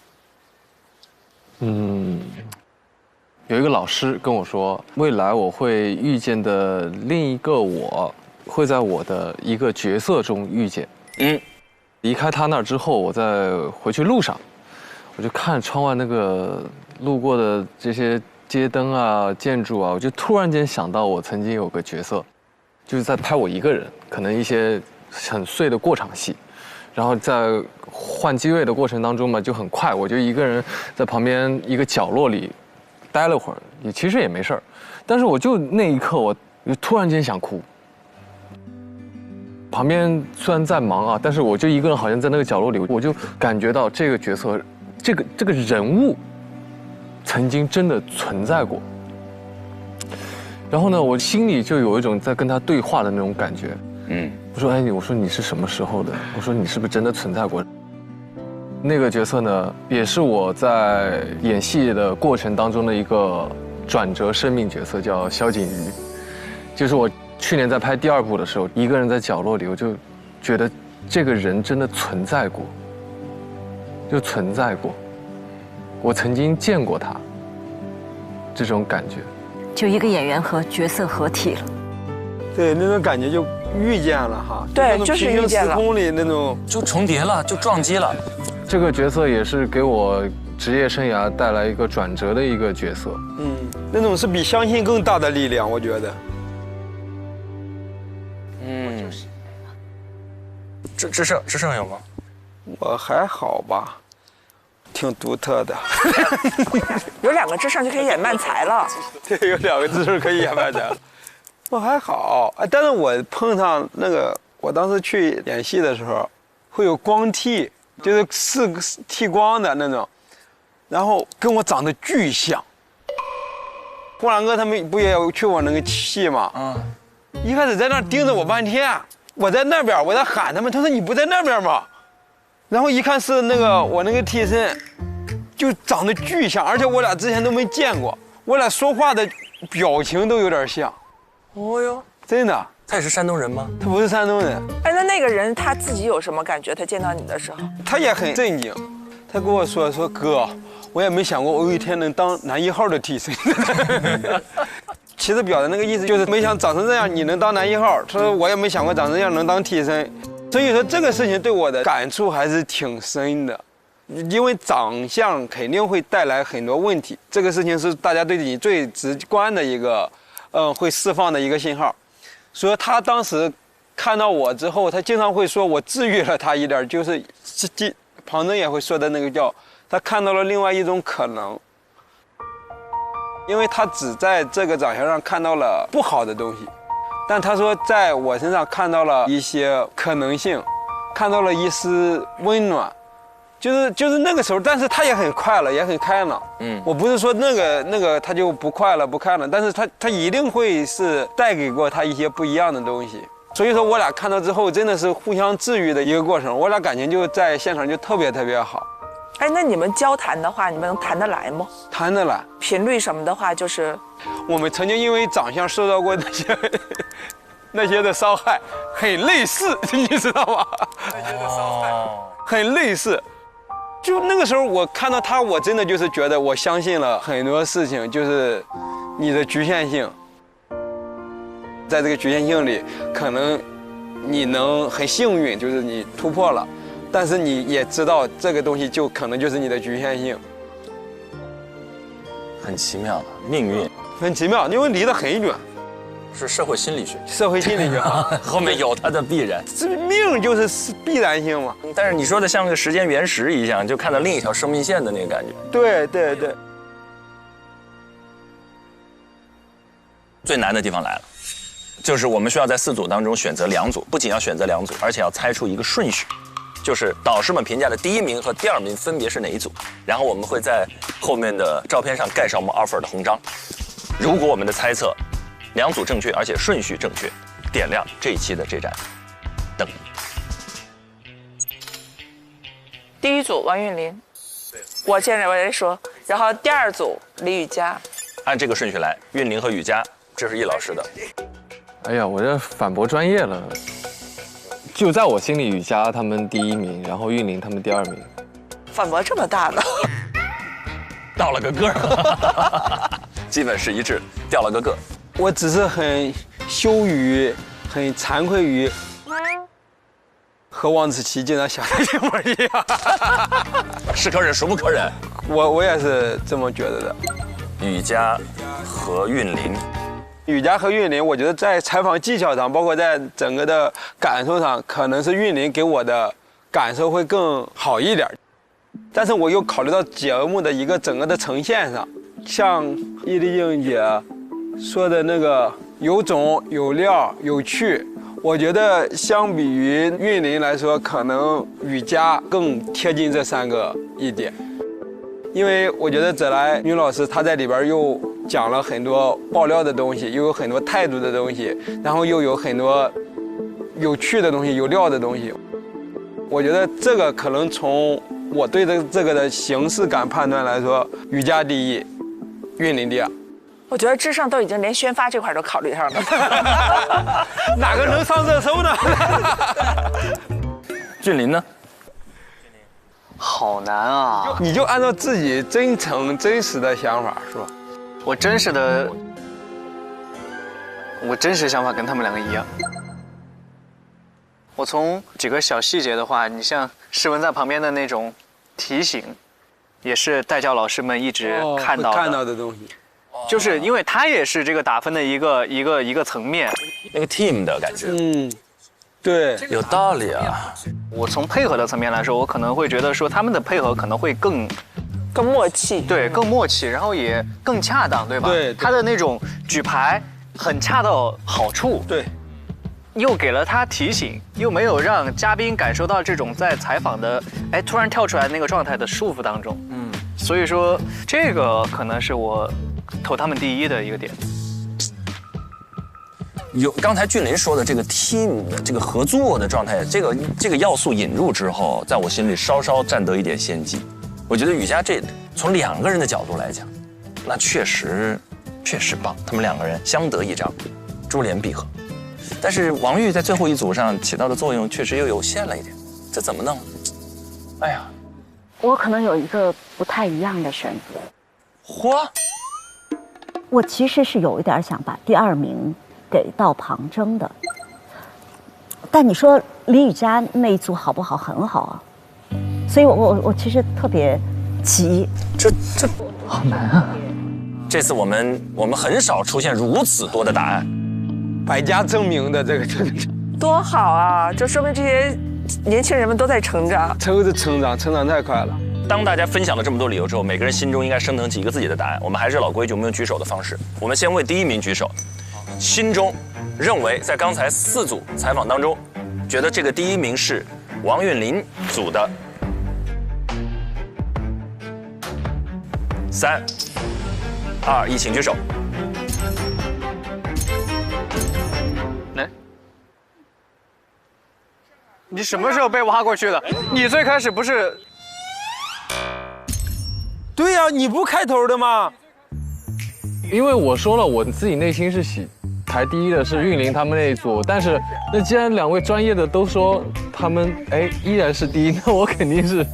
有一个老师跟我说，未来我会遇见的另一个我，会在我的一个角色中遇见。离开他那儿之后，我在回去路上，我就看窗外那个路过的这些街灯啊、建筑啊，我就突然间想到我曾经有个角色，就是在拍我一个人，可能一些很碎的过场戏，然后在换机位的过程当中嘛，就很快，我就一个人在旁边一个角落里待了会儿，其实也没事儿，但是我就那一刻，我就突然间想哭。旁边虽然在忙啊，但是我就一个人，好像在那个角落里，我就感觉到这个角色，这个人物，曾经真的存在过。然后呢，我心里就有一种在跟他对话的那种感觉。我说，我说你是什么时候的？我说你是不是真的存在过？那个角色呢，也是我在演戏的过程当中的一个转折生命角色，叫萧景瑜，就是我。去年在拍第2部的时候，一个人在角落里，我就觉得这个人真的存在过，就存在过，我曾经见过他，这种感觉，就一个演员和角色合体了，对，那种感觉就遇见了哈，对，就是遇见了，时空里那种就重叠了，就撞击了。这个角色也是给我职业生涯带来一个转折的一个角色，那种是比相信更大的力量，我觉得。志胜有吗？我还好吧，挺独特的。有2个智商就可以演漫才了。对，有2个智商可以演漫才了。我还好，但是我碰上那个，我当时去演戏的时候，会有光剃，就是4个剃光的那种，然后跟我长得巨像。郭兰哥他们不也有去我那个戏吗？一开始在那盯着我半天，我在那边，我在喊他们，他说你不在那边吗？然后一看是那个我那个替身，就长得巨像，而且我俩之前都没见过，我俩说话的表情都有点像。哦哟，真的。他也是山东人吗？他不是山东人。哎，那个人他自己有什么感觉？他见到你的时候，他也很震惊，他跟我说哥，我也没想过我有一天能当男1号的替身。其实表达那个意思就是没想长成这样你能当男1号，他说我也没想过长成这样能当替身，所以说这个事情对我的感触还是挺深的，因为长相肯定会带来很多问题，这个事情是大家对你最直观的一个，会释放的一个信号。所以他当时看到我之后，他经常会说我治愈了他一点，就是庞真也会说的那个叫他看到了另外一种可能。因为他只在这个长相上看到了不好的东西，但他说在我身上看到了一些可能性，看到了一丝温暖，就是那个时候，但是他也很快乐，也很开朗。我不是说那个他就不快乐不开朗，但是他一定会是带给过他一些不一样的东西。所以说我俩看到之后真的是互相治愈的一个过程，我俩感情就在现场就特别特别好。哎，那你们交谈的话，你们能谈得来吗？谈得来。频率什么的话，就是我们曾经因为长相受到过那些的伤害，很类似，你知道吗？那些的伤害很类似。就那个时候我看到他，我真的就是觉得我相信了很多事情，就是你的局限性，在这个局限性里，可能你能很幸运，就是你突破了。但是你也知道，这个东西就可能就是你的局限性，很奇妙的命运，很奇妙，因为离得很远。是社会心理学，社会心理学后面有它的必然，这命就是必然性嘛。但是你说的像个时间原石一样，就看到另一条生命线的那个感觉。对对对。最难的地方来了，就是我们需要在4组当中选择2组，不仅要选择2组，而且要猜出一个顺序。就是导师们评价的第1名和第2名分别是哪一组，然后我们会在后面的照片上盖上我们 offer 的红章。如果我们的猜测2组正确，而且顺序正确，点亮这一期的这盏灯。第1组王韵麟，我现在我也说，然后第2组李雨佳。按这个顺序来，韵麟和雨佳，这是易老师的。哎呀，我这反驳专业了。就在我心里，雨佳他们第1名，然后韵麟他们第2名。反驳这么大呢？到了个个儿，基本是一致，掉了个个。我只是很羞于、很惭愧于和王子奇竟然想的一模一样。是可忍，孰不可忍？我也是这么觉得的。雨佳和韵麟。雨佳和韵麟，我觉得在采访技巧上，包括在整个的感受上，可能是韵麟给我的感受会更好一点。但是我又考虑到节目的一个整个的呈现上，像易立竞姐说的那个有种、有料、有趣，我觉得相比于韵麟来说，可能雨佳更贴近这3个一点。因为我觉得芷来女老师她在里边又讲了很多爆料的东西，又有很多态度的东西，然后又有很多有趣的东西、有料的东西。我觉得这个可能从我对这个的形式感判断来说，雨佳第1，韵麟第2。我觉得智胜都已经连宣发这块都考虑上了。哪个能上热搜呢？俊麟呢？好难啊！你就按照自己真诚、真实的想法说。我真实想法跟他们2个一样。我从几个小细节的话，你像诗文在旁边的那种提醒，也是带教老师们一直看到的东西。就是因为它也是这个打分的一个层面，那个 team 的感觉。对，有道理啊。我从配合的层面来说，我可能会觉得说他们的配合可能会更默契，对，更默契，然后也更恰当，对吧？对，他的那种举牌很恰到好处，对，又给了他提醒，又没有让嘉宾感受到这种在采访的突然跳出来那个状态的束缚当中。所以说这个可能是我投他们第一的一个点。有刚才俊林说的这个 team 的这个合作的状态，这个要素引入之后，在我心里稍稍占得一点先机。我觉得雨佳这从2个人的角度来讲，那确实棒，他们2个人相得益彰，珠联璧合。但是王玉在最后一组上起到的作用确实又有限了一点，这怎么弄？哎呀，我可能有一个不太一样的选择。嚯！我其实是有一点想把第2名给到庞征的，但你说李雨佳那一组好不好？很好啊，所以我其实特别急。这好难啊！这次我们很少出现如此多的答案，百家争鸣的这个多好啊！这说明这些年轻人们都在成长，成长太快了。当大家分享了这么多理由之后，每个人心中应该升腾起一个自己的答案。我们还是老规矩，我们用举手的方式。我们先为第1名举手，心中认为在刚才4组采访当中，觉得这个第1名是王韵林组的。3、2、1，请举手。来，你什么时候被挖过去的？你最开始不是？对呀，你不开头的吗？因为我说了，我自己内心是排第1的是韵林他们那一组，但是那既然2位专业的都说他们依然是第1，那我肯定是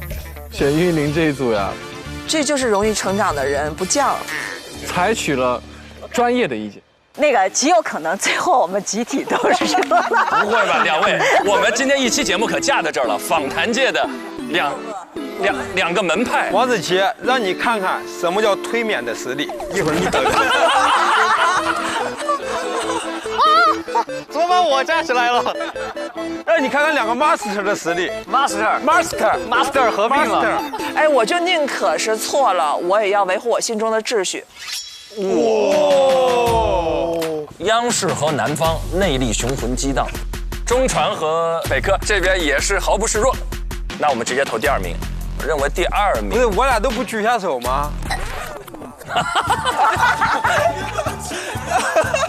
选韵林这一组呀。这就是容易成长的人，不犟。采取了专业的意见。那个极有可能最后我们集体都是什么？不会吧，2位，我们今天一期节目可架在这儿了，访谈界的两个门派。王子琪，让你看看什么叫推免的实力，一会儿你等着。怎么把我架起来了？让你看看2个 master 的实力。master 合并了。哎，我就宁可是错了，我也要维护我心中的秩序。央视和南方内力雄浑激荡，中传和北科这边也是毫不示弱。那我们直接投第2名，我认为第2名不是我俩都不举下手吗？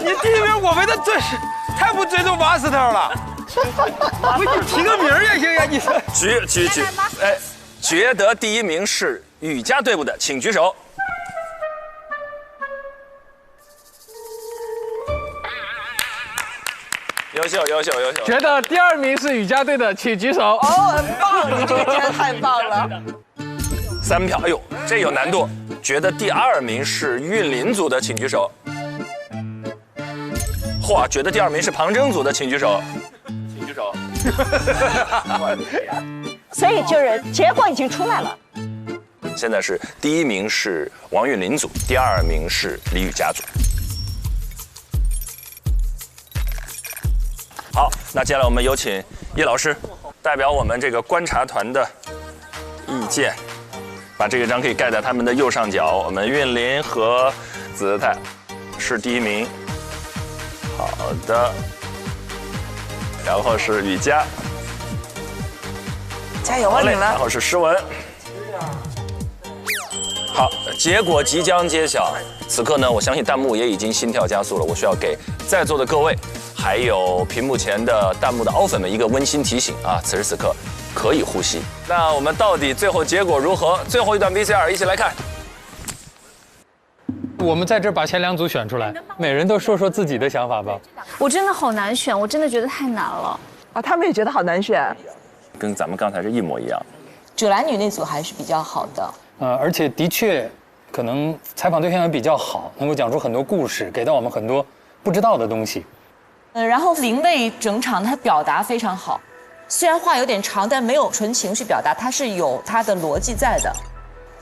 你第1名，我们的这是太不尊重master了。不，你提个名也行呀，你举，觉得第1名是雨佳队伍的，请举手。优秀。觉得第2名是雨佳队的，请举手。很棒，你这个真的太棒了。 3票，哎呦，这有难度。觉得第2名是韵林组的，请举手。嚯，觉得第2名是庞征组的，请举手。请举手。所以就是结果已经出来了。现在是第1名是王韵林组，第2名是李雨佳组。好，那接下来我们有请叶老师代表我们这个观察团的意见，把这个章可以盖在他们的右上角。我们韵林和子泰是第1名，好的，然后是雨佳，加油啊你们！然后是诗文。好，结果即将揭晓。此刻呢，我相信弹幕也已经心跳加速了。我需要给在座的各位，还有屏幕前的弹幕的凹粉们一个温馨提醒啊！此时此刻可以呼吸。那我们到底最后结果如何？最后一段 VCR 一起来看。我们在这儿把前2组选出来，每人都说说自己的想法吧。我真的好难选，我真的觉得太难了。啊，他们也觉得好难选，跟咱们刚才是一模一样。芷兰女那组还是比较好的。而且的确，可能采访对象也比较好，能够讲出很多故事，给到我们很多不知道的东西。然后林蔚整场她表达非常好，虽然话有点长，但没有纯情绪表达，她是有她的逻辑在的。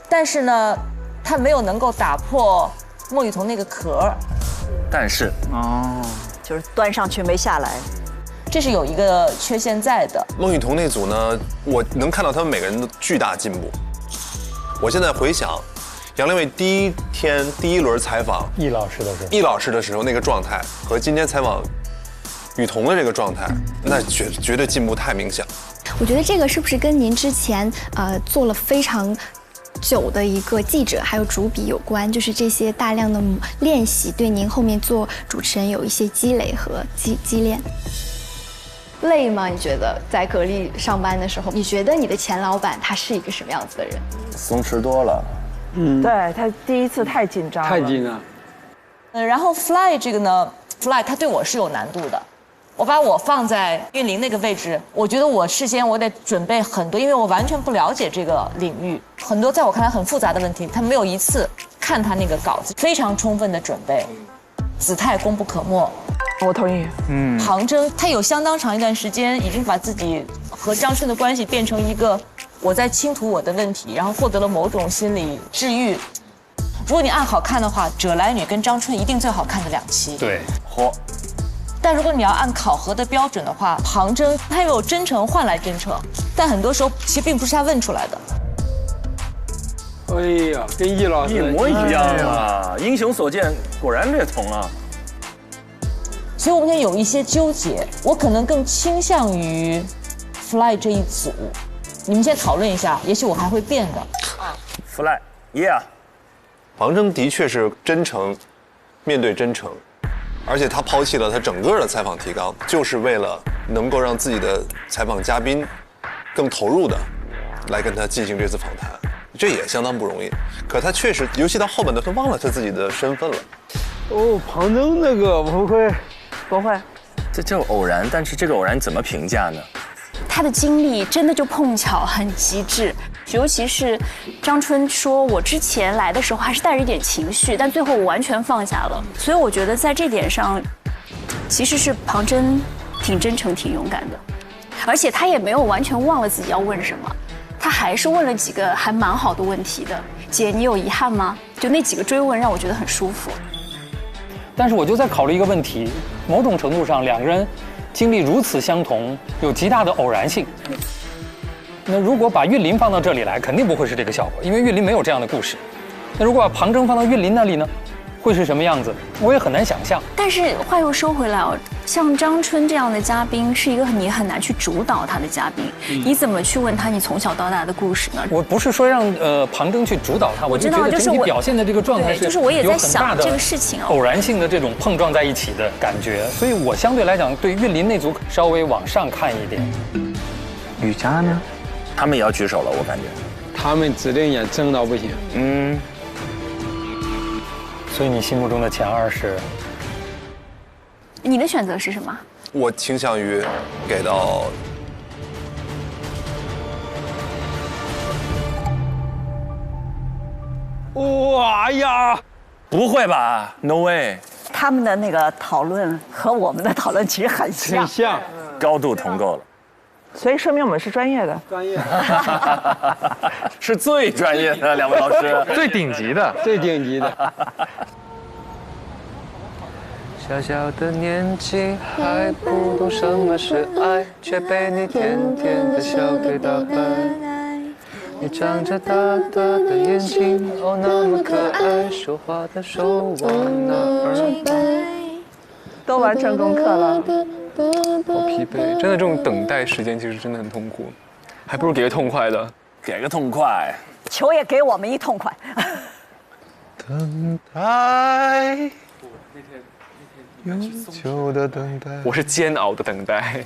但是呢，她没有能够打破孟雨桐那个壳。但是就是端上去没下来。这是有一个缺陷在的。孟羽童那组呢，我能看到他们每个人的巨大进步。我现在回想，杨利伟第一轮采访易老师的时候那个状态，和今天采访羽童的这个状态，那绝对进步太明显。我觉得这个是不是跟您之前做了非常久的一个记者还有主笔有关？就是这些大量的练习对您后面做主持人有一些积累和积练。累吗？你觉得在格力上班的时候，你觉得你的前老板他是一个什么样子的人？松弛多了。对他第一次太紧张了。太紧张。然后 Fly 这个呢 ，Fly 它对我是有难度的。我把我放在韵玲那个位置，我觉得我事先我得准备很多，因为我完全不了解这个领域，很多在我看来很复杂的问题，他没有一次看他那个稿子，非常充分的准备，姿态功不可没。我同意。庞征他有相当长一段时间已经把自己和张春的关系变成一个我在倾吐我的问题，然后获得了某种心理治愈。如果你按好看的话，者来女跟张春一定最好看的2期。对，嚯！但如果你要按考核的标准的话，庞征他有真诚换来真诚，但很多时候其实并不是他问出来的。哎呀，跟易老师一模一样啊！英雄所见，果然略同啊。所以我们现在有一些纠结，我可能更倾向于 Fly 这一组。你们先讨论一下，也许我还会变的。Fly，yeah。庞征的确是真诚，面对真诚，而且他抛弃了他整个的采访提纲，就是为了能够让自己的采访嘉宾更投入的来跟他进行这次访谈，这也相当不容易。可他确实，尤其到后半段，他忘了他自己的身份了。庞征那个不会。这叫偶然，但是这个偶然怎么评价呢？他的经历真的就碰巧很极致，尤其是张春说，我之前来的时候还是带着一点情绪，但最后我完全放下了。所以我觉得在这点上，其实是庞征挺真诚、挺勇敢的，而且他也没有完全忘了自己要问什么，他还是问了几个还蛮好的问题的。姐，你有遗憾吗？就那几个追问让我觉得很舒服。但是我就在考虑一个问题，某种程度上两个人经历如此相同，有极大的偶然性。那如果把韵麟放到这里来，肯定不会是这个效果，因为韵麟没有这样的故事。那如果把庞征放到韵麟那里呢，会是什么样子？我也很难想象。但是话又说回来哦，像张春这样的嘉宾，是一个你很难去主导他的嘉宾，你怎么去问他你从小到大的故事呢？我不是说让庞征去主导他，我就觉得整体表现的这个状态是就是我也在想这个事情偶然性的这种碰撞在一起的感觉，所以我相对来讲对韵麟那组稍微往上看一点。雨佳呢？他们也要举手了，我感觉。他们指定也争到不行。所以你心目中的前2是？你的选择是什么？我倾向于给到哇呀！不会吧 ？No way！ 他们的那个讨论和我们的讨论其实很像，高度同构了。所以说明我们是专业的，是最专业的两位老师，最顶级的，最顶级的。小小的年纪还不懂什么是爱，却被你甜甜的笑给打败。你长着大大的眼睛，哦，那么可爱，说话的手往哪儿摆？都完成功课了。好疲惫，真的这种等待时间其实真的很痛苦，还不如给个痛快的。给个痛快，求也给我们一痛快。等待，悠久的等待，我是煎熬的等待。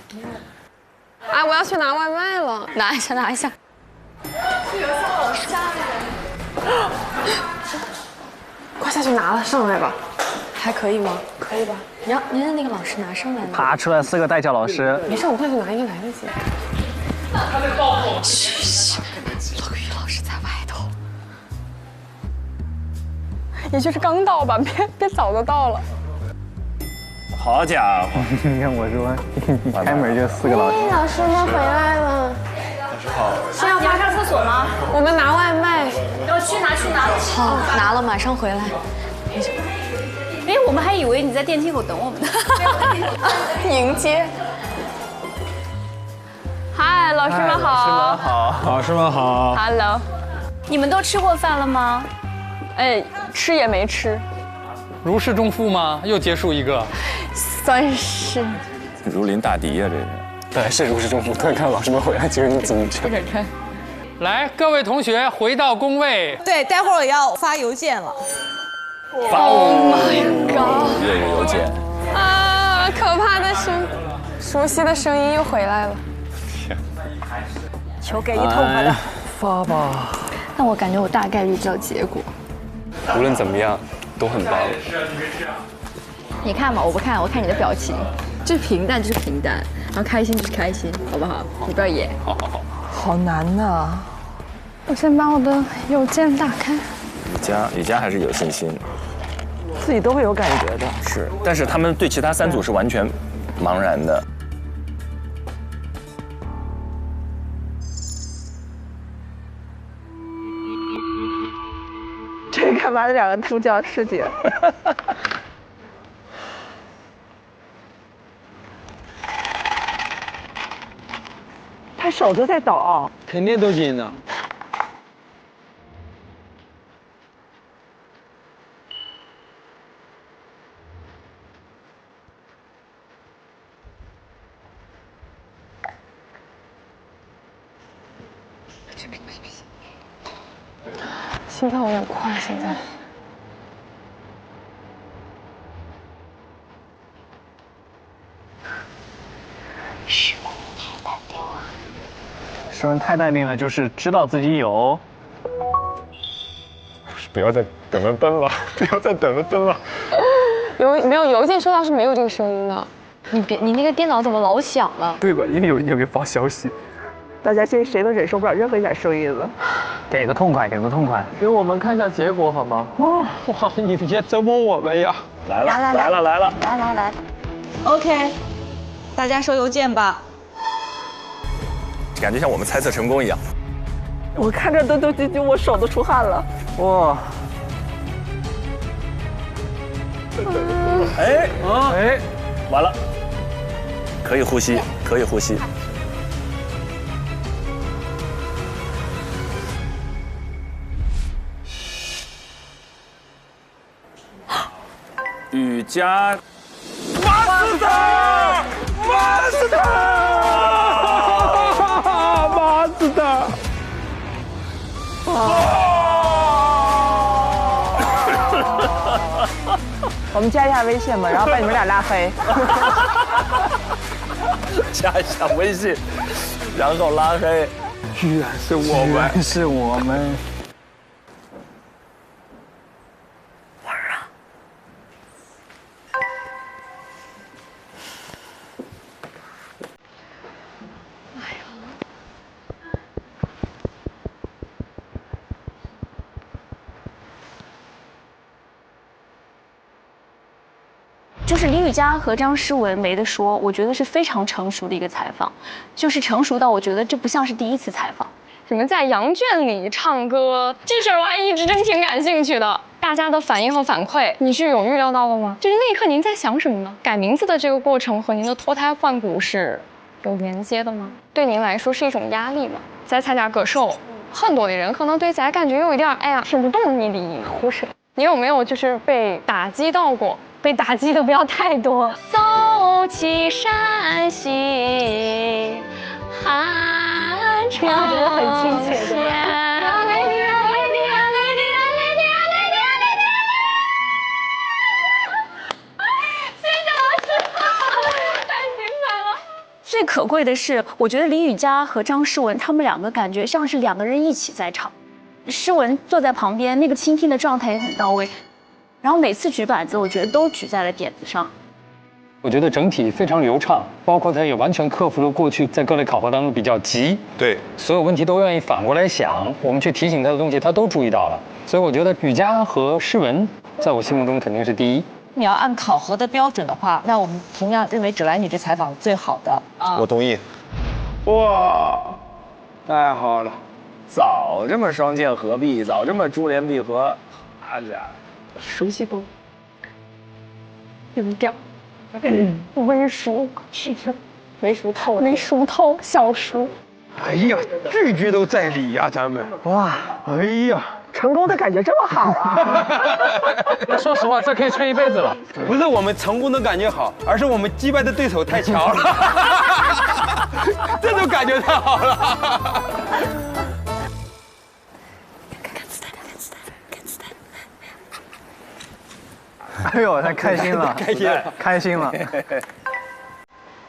啊，我要去拿外卖了，拿一下，拿一下。这游戏好吓人！快下去拿了，上来吧。还可以吗？可以吧。您的那个老师拿上来了。爬出来4个代教老师。没事，我快去拿，应该来得及。他在暴露。嘘，陆羽老师在外头。也就是刚到吧，别早都到了。好家伙！你看我说，开门就4个老师。老师们回来了。老师好。是要马上厕所吗？我们拿外卖。要去拿。好，拿了马上回来。哎，我们还以为你在电梯口等我们呢。迎接。嗨，老师们好。好，老师们好。Hello， 你们都吃过饭了吗？哎，吃也没吃。如释重负吗？又结束一个。算是。如临大敌呀，这是。对，是如释重负。看看老师们回来，其实你怎么去？不敢看。来，各位同学回到工位。对，待会儿我要发邮件了。Oh my god！ 这个邮件。啊，可怕的熟悉的声音又回来了。求给一痛快的。发吧。但我感觉我大概率知道结果。无论怎么样，都很棒。你看嘛，我不看，我看你的表情，就是平淡就是平淡，然后开心就是开心，好不好？你不要演。好好好。好难呐！我先把我的邮件打开。雨佳还是有信心，自己都会有感觉的。是，但是他们对其他3组是完全茫然的。这干嘛？这2个助教师姐。他手都在抖，肯定都紧张。心跳有点快，现在。诗文太淡定了，就是知道自己有。不要再等了灯了，不要再等了灯了。没有邮件收到是没有这个声音的。你那个电脑怎么老响了？对吧？因为有人给发消息。大家现在谁都忍受不了任何一点声音了。给个痛快，给个痛快。给我们看一下结果好吗？哇，你别折磨我们呀！来了。来。OK， 大家收邮件吧。感觉像我们猜测成功一样。我看着都我手都出汗了。哇！哎，完了，可以呼吸，可以呼吸。雨佳，骂死他！骂死他！骂死他！我们加一下微信吧，然后把你们俩拉黑。加一下微信，然后拉黑。居然是我们，是我们。就是李雨佳和张诗雯没得说，我觉得是非常成熟的一个采访，就是成熟到我觉得这不像是第一次采访。什么在羊圈里唱歌这事儿，我还一直真挺感兴趣的。大家的反应和反馈，你是有预料到的吗？就是那一刻您在想什么呢？改名字的这个过程和您的脱胎换骨是有连接的吗？对您来说是一种压力吗？在参加歌手，很多的人可能对咱感觉有一点，哎呀，听不懂你的胡说。你有没有就是被打击到过？被打击的不要太多。走起山西，寒潮我觉得很亲切。最可贵的是，我觉得李雨佳和张诗雯他们2个感觉像是2个人一起在唱。诗雯坐在旁边，那个倾听的状态也很到位。然后每次举板子，我觉得都举在了点子上。我觉得整体非常流畅，包括他也完全克服了过去在各类考核当中比较急，对，所有问题都愿意反过来想，我们去提醒他的东西，他都注意到了。所以我觉得雨佳和诗雯在我心目中肯定是第一。你要按考核的标准的话，那我们同样认为芷来女这采访最好的啊。我同意。哇，太好了！早这么双剑合璧，早这么珠联璧合，啊家熟悉不？有点温熟，是不是？没熟透，没熟透，小熟。哎呀，句句都在理呀，咱们哇，哎呀，成功的感觉这么好啊！说实话，这可以吹一辈子了。不是我们成功的感觉好，而是我们击败的对手太强了，这种感觉太好了。哎呦，太开心了，开心了，开心了，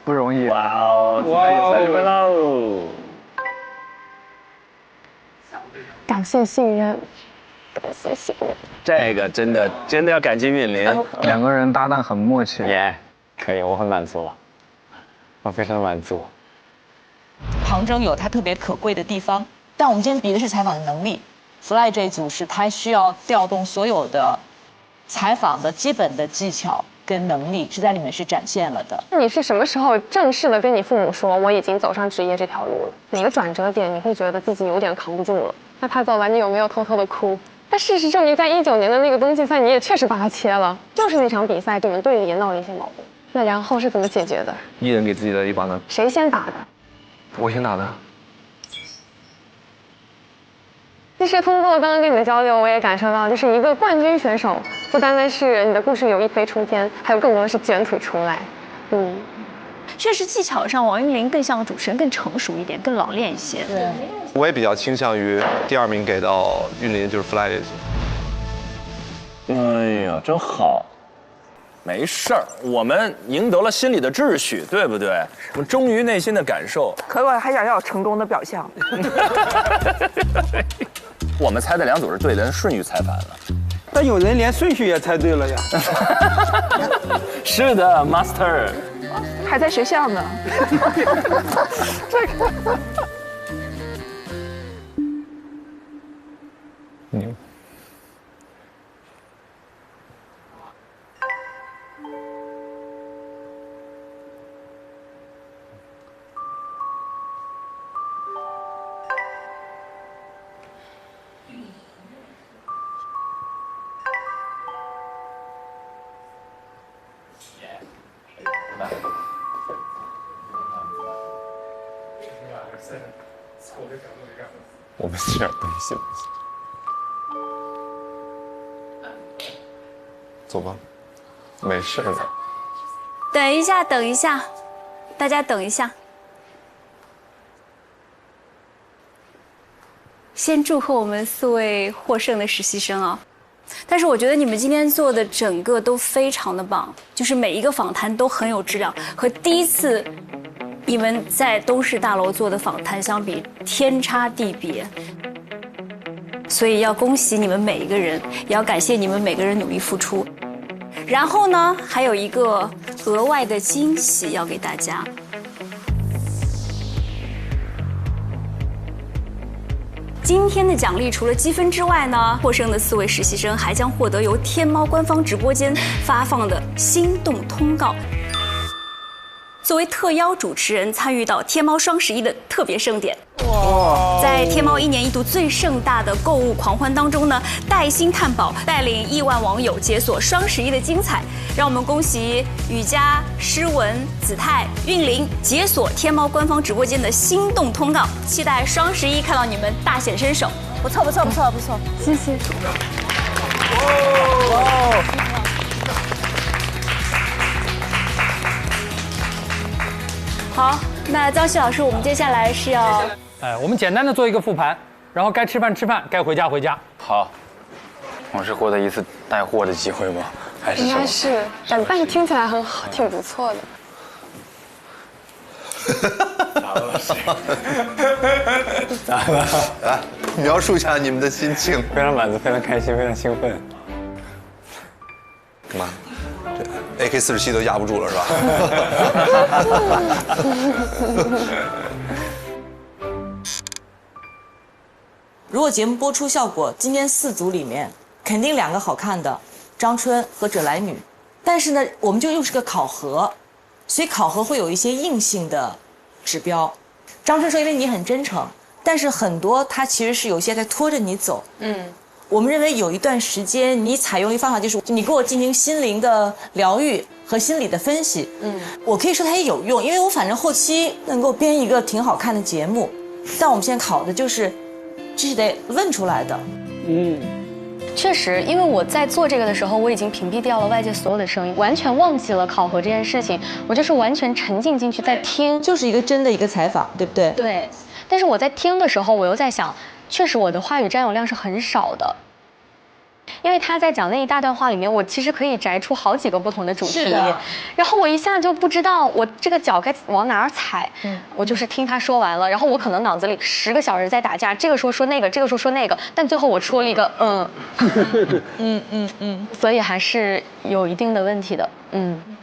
不容易。哇哦，30分喽！感谢信任，感谢信任。这个真的要感激韵林，两个人搭档很默契。耶，可以，我很满足，我非常满足。庞征有他特别可贵的地方，但我们今天比的是采访的能力。Fly 这一组是他需要调动所有的采访的基本的技巧跟能力，是在里面是展现了的。那你是什么时候正式的跟你父母说我已经走上职业这条路了？哪个转折点你会觉得自己有点扛不住了？那他走完你有没有偷偷的哭？但事实证明，在19年的那个冬季赛，你也确实把它切了，就是那场比赛你们队里也闹了一些毛病。那然后是怎么解决的？一人给自己的一把呢？谁先打的？我先打的。其实通过刚刚跟你的交流，我也感受到，就是一个冠军选手，不单单是你的故事有一飞冲天，还有更多的是卷土重来。确实技巧上，王韵林更像主持人，更成熟一点，更老练一些。对，我也比较倾向于第2名给到韵林，就是 Fly 这组。哎呀，真好。没事儿，我们赢得了心理的秩序，对不对？我们忠于内心的感受。可我还想要有成功的表象。我们猜的2组是对的，顺序猜反了。但有人连顺序也猜对了呀。是的 ，Master。还在学校呢。这个。牛。我们这点东西不行。走吧，没事的。等一下，等一下，大家等一下。先祝贺我们4位获胜的实习生啊！但是我觉得你们今天做的整个都非常的棒，就是每一个访谈都很有质量，和第一次你们在东视大楼做的访谈相比，天差地别。所以要恭喜你们每一个人，也要感谢你们每个人努力付出。然后呢，还有一个额外的惊喜要给大家。今天的奖励除了积分之外呢，获胜的4位实习生还将获得由天猫官方直播间发放的心动通告。作为特邀主持人，参与到天猫双11的特别盛典。哇！在天猫1年1度最盛大的购物狂欢当中呢，带薪探宝带领亿万网友解锁双11的精彩。让我们恭喜雨佳、诗文、子泰、韵林解锁天猫官方直播间的心动通告，期待双11看到你们大显身手。不错，不错，不错，不错，谢谢。好，那张旭老师，我们接下来是要，我们简单的做一个复盘，然后该吃饭吃饭，该回家回家。好，我是获得一次带货的机会吗？还是应什么？该是，但听起来很好，挺不错的。咋了？来，描述一下你们的心情。非常满足，非常开心，非常兴奋。干嘛？这 AK47都压不住了是吧？如果节目播出效果，今天4组里面肯定2个好看的，张春和芷来女。但是呢，我们就又是个考核，所以考核会有一些硬性的指标。张春说，因为你很真诚，但是很多他其实是有些在拖着你走。我们认为有一段时间你采用一个方法，就是你给我进行心灵的疗愈，和心理的分析。我可以说它也有用，因为我反正后期能够编一个挺好看的节目，但我们现在考的就是这是得问出来的。确实，因为我在做这个的时候，我已经屏蔽掉了外界所有的声音，完全忘记了考核这件事情，我就是完全沉浸进去在听，就是一个真的一个采访，对不对？对。但是我在听的时候，我又在想，确实我的话语占有量是很少的。因为他在讲那一大段话里面，我其实可以摘出好几个不同的主题，然后我一下就不知道我这个脚该往哪儿踩。我就是听他说完了，然后我可能脑子里10个小时在打架，这个说那个，这个说那个，但最后我出了一个所以还是有一定的问题的。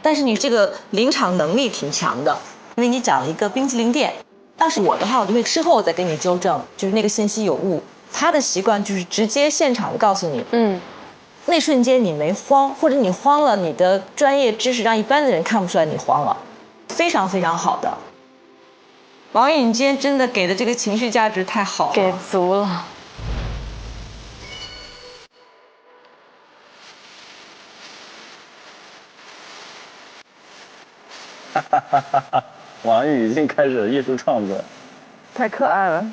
但是你这个临场能力挺强的，因为你讲了一个冰淇淋店，当时我的话我就会事后再给你纠正，就是那个信息有误。他的习惯就是直接现场告诉你，那瞬间你没慌，或者你慌了，你的专业知识让一般的人看不出来你慌了，非常非常好的。王宇，你今天真的给的这个情绪价值太好了，给足了。王宇已经开始艺术创作，太可爱了。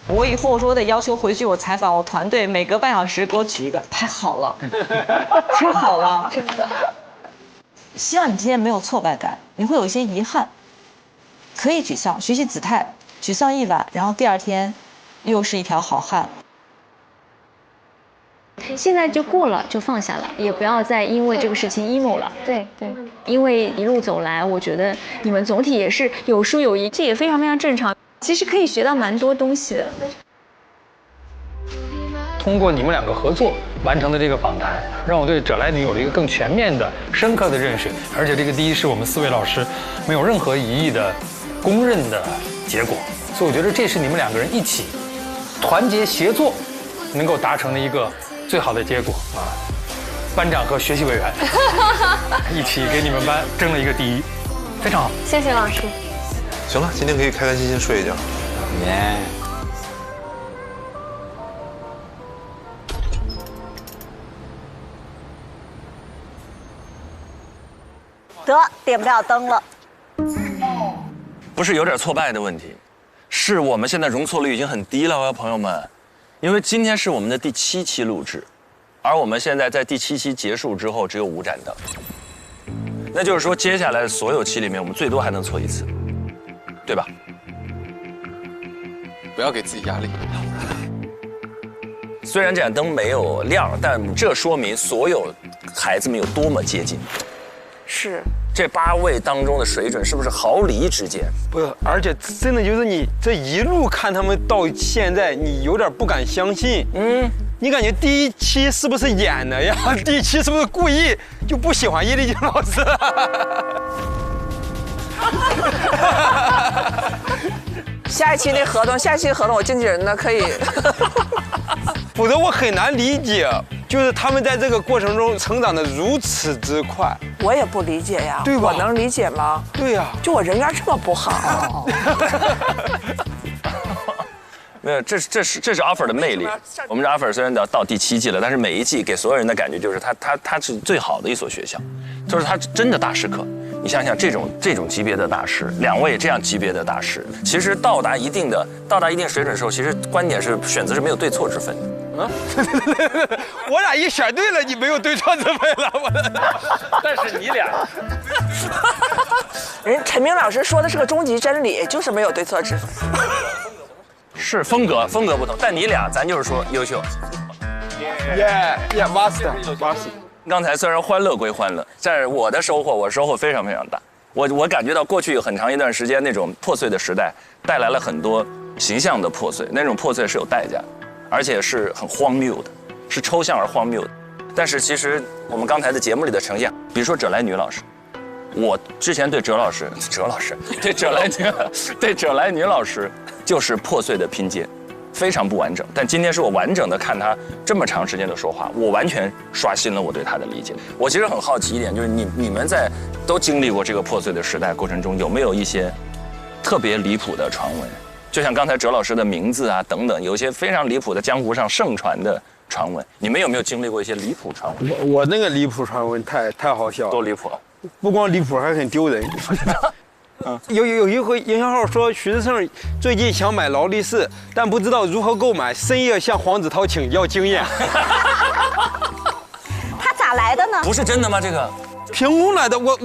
我以后说得要求回去我采访我团队，每隔半小时给我举一个，太好了，太好了，真的。希望你今天没有挫败感，你会有一些遗憾，可以沮丧，学习姿态，沮丧一晚，然后第二天又是一条好汉。现在就过了，就放下了，也不要再因为这个事情 emo 了。对，因为一路走来，我觉得你们总体也是有输有赢，这也非常非常正常。其实可以学到蛮多东西的。通过你们2个合作完成的这个访谈，让我对者来女有了一个更全面的、深刻的认识。而且这个第一是我们4位老师没有任何疑义的公认的结果，所以我觉得这是你们2个人一起团结协作能够达成的一个最好的结果啊！班长和学习委员一起给你们班争了一个第1，非常好。谢谢老师。行了，今天可以开开心心睡一觉。得点不了灯了。不是有点挫败的问题，是我们现在容错率已经很低了，朋友们。因为今天是我们的第7期录制，而我们现在在第7期结束之后只有5盏灯，那就是说接下来所有期里面我们最多还能错1次，对吧？不要给自己压力。虽然这盏灯没有亮，但这说明所有孩子们有多么接近。是。这8位当中的水准是不是毫厘之间？不是，而且真的就是你这一路看他们到现在，你有点不敢相信。你感觉第1期是不是演的呀？第1期是不是故意就不喜欢叶丽静老师？下一期合同，我经纪人呢可以。否则我很难理解，就是他们在这个过程中成长的如此之快。我也不理解呀，对吧？我能理解吗？对呀，就我人缘这么不好。没有，这是 offer 的魅力。我们这 offer 虽然到第7季了，但是每一季给所有人的感觉就是它是最好的一所学校，就是它真的大师课。你想想这种级别的大师，2位这样级别的大师，其实到达一定水准的时候，其实观点是选择是没有对错之分的。我俩一选对了，你没有对错之分了。但是你俩，人陈明老师说的是个终极真理，就是没有对错之分。是风格不同，但你俩咱就是说优秀。master。刚才虽然欢乐归欢乐，但是我收获非常非常大。我感觉到过去有很长一段时间那种破碎的时代带来了很多形象的破碎，那种破碎是有代价的，而且是很荒谬的，是抽象而荒谬的。但是其实我们刚才的节目里的呈现，比如说者来女老师，我之前对者来女老师就是破碎的拼接，非常不完整。但今天是我完整的看她这么长时间的说话，我完全刷新了我对她的理解。我其实很好奇一点，就是你们在都经历过这个破碎的时代过程中，有没有一些特别离谱的传闻？就像刚才哲老师的名字啊等等，有一些非常离谱的江湖上盛传的传闻。你们有没有经历过一些离谱传闻？我那个离谱传闻太好笑了，多离谱！不光离谱，还很丢人。有一回营销号说徐志胜最近想买劳力士，但不知道如何购买，深夜向黄子韬请教经验。他咋来的呢？不是真的吗？这个凭空来的。我。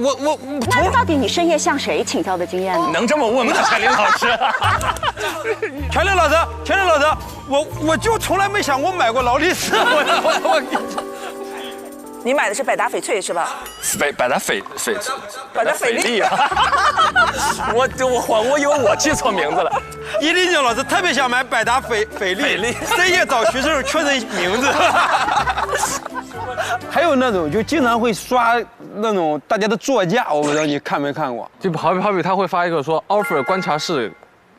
那到底你深夜向谁请教的经验呢？能这么问吗，全林老师？全林老师，我就从来没想过买过劳力士。你买的是百达翡翠是吧？百达翡丽啊！我以为我记错名字了。伊丽静老师特别想买百达翡丽，深夜找徐胜确认名字。还有那种就经常会刷那种大家的座驾，我不知道你看没看过？就好比他会发一个说 offer 观察室。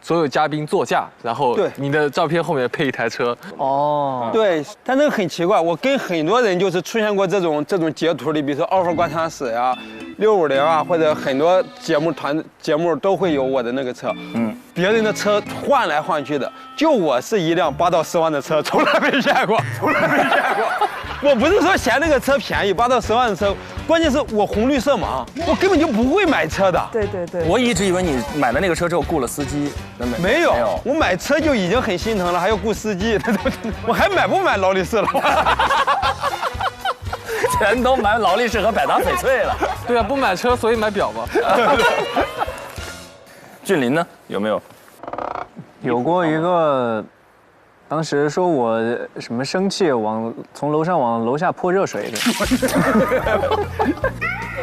所有嘉宾座驾，然后你的照片后面配一台车。哦，对，但这个很奇怪，我跟很多人就是出现过这种截图里，比如说offer观察室呀、650啊，或者很多节目都会有我的那个车。别人的车换来换去的，就我是一辆8到10万的车，从来没见过。我不是说嫌那个车便宜，8到10万的车，关键是我红绿色盲，我根本就不会买车的。对。我一直以为你买了那个车之后雇了司机，没有，我买车就已经很心疼了，还要雇司机，我还买不买劳力士了？全都买劳力士和百达翡翠了。对啊，不买车所以买表嘛。俊林呢？有没有？有过一个，当时说我什么生气，从楼上往楼下泼热水的。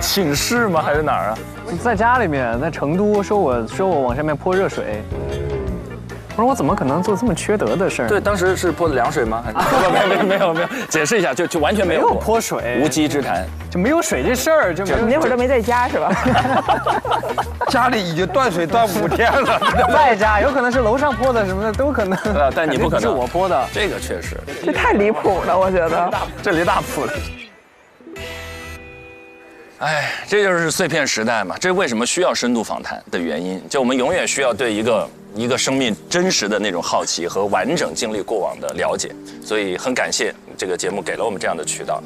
寝室吗？还是哪儿啊？在家里面，在成都，说我往下面泼热水。我说我怎么可能做这么缺德的事儿？对，当时是泼的凉水吗？没有，解释一下，就完全没有泼水，无稽之谈，就没有水这事儿，你那会儿都没在家是吧？家里已经断水断5天了，在家有可能是楼上泼的什么的都可能。但你不可能是我泼的，这个确实，这太离谱了，我觉得这离大谱了。哎，这就是碎片时代嘛，这为什么需要深度访谈的原因。就我们永远需要对一个生命真实的那种好奇和完整经历过往的了解，所以很感谢这个节目给了我们这样的渠道。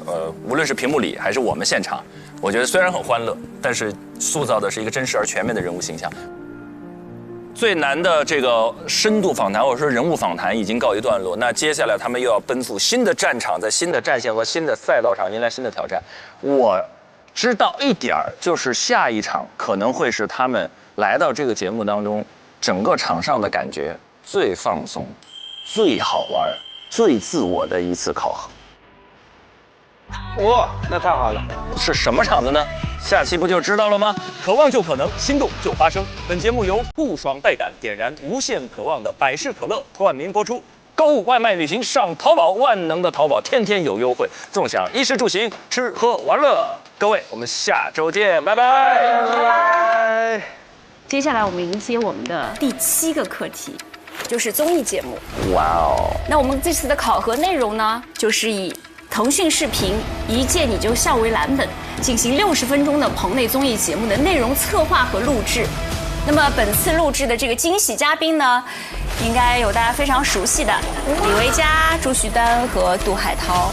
无论是屏幕里还是我们现场，我觉得虽然很欢乐，但是塑造的是一个真实而全面的人物形象。最难的这个深度访谈或者说人物访谈已经告一段落，那接下来他们又要奔赴新的战场，在新的战线和新的赛道上迎来新的挑战。我知道一点儿，就是下一场可能会是他们来到这个节目当中，整个场上的感觉最放松、最好玩、最自我的一次考核。哇，那太好了！是什么场子呢？下期不就知道了吗？渴望就可能，心动就发生。本节目由酷爽带感点燃无限渴望的百事可乐冠名播出。购物、外卖、旅行上淘宝，万能的淘宝天天有优惠，纵享衣食住行、吃喝玩乐。各位，我们下周见，拜拜，拜拜。接下来我们迎接我们的第7个课题，就是综艺节目。哇哦！那我们这次的考核内容呢，就是以腾讯视频一见你就笑为蓝本，进行60分钟的棚内综艺节目的内容策划和录制。那么本次录制的这个惊喜嘉宾呢，应该有大家非常熟悉的李维嘉、朱旭丹和杜海涛。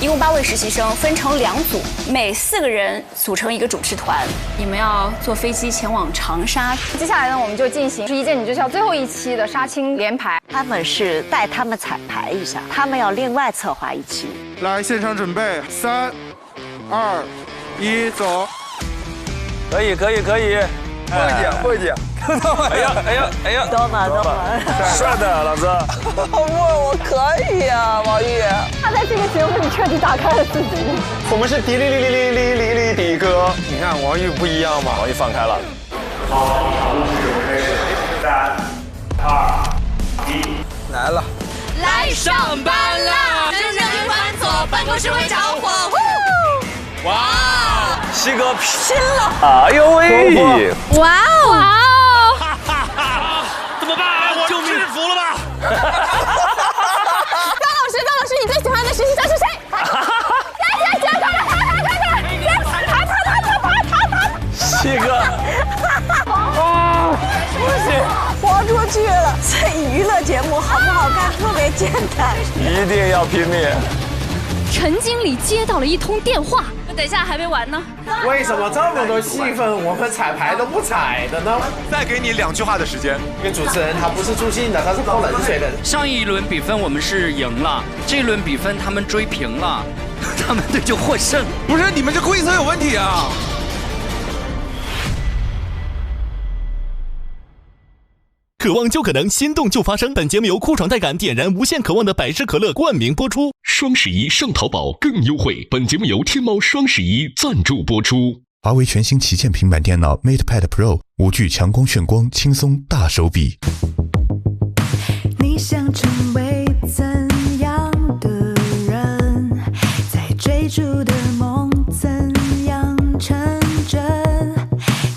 一共8位实习生，分成2组，每4个人组成一个主持团。你们要坐飞机前往长沙。接下来呢，我们就进行一见你就笑最后一期的杀青连排。他们是带他们彩排一下，他们要另外策划一期。来，现场准备，3、2、1，走。可以。慧姐，哎呀，多么，帅的老子。我可以啊，王玉。他在这个节目里彻底打开了自己。我们是迪丽迪哥。你看王玉不一样吧？王玉放开了。好，3、2、1，来了。来上班啦！真正关锁办公室会着火。哇！西哥拼了！哎呦喂！哇哦！怎么办？我就制服了吧！张老师，你最喜欢的实习生是谁？西哥！不行，豁出去了！这娱乐节目好不好看特别简单。一定要拼命。陈经理接到了一通电话，等一下还没完呢。为什么这么多戏份我们彩排都不彩的呢？再给你2句话的时间。因为主持人他不是助兴的，他是泼冷水的。上一轮比分我们是赢了，这一轮比分他们追平了，他们队就获胜。不是你们这规则有问题啊！渴望就可能，心动就发生。本节目由酷爽带感点燃无限渴望的百事可乐冠名播出。双11上淘宝更优惠。本节目由天猫双11赞助播出。华为全新旗舰平板电脑 MatePad Pro 5G 强光炫光，轻松大手笔。你想成为怎样的人？在追逐的梦怎样成真？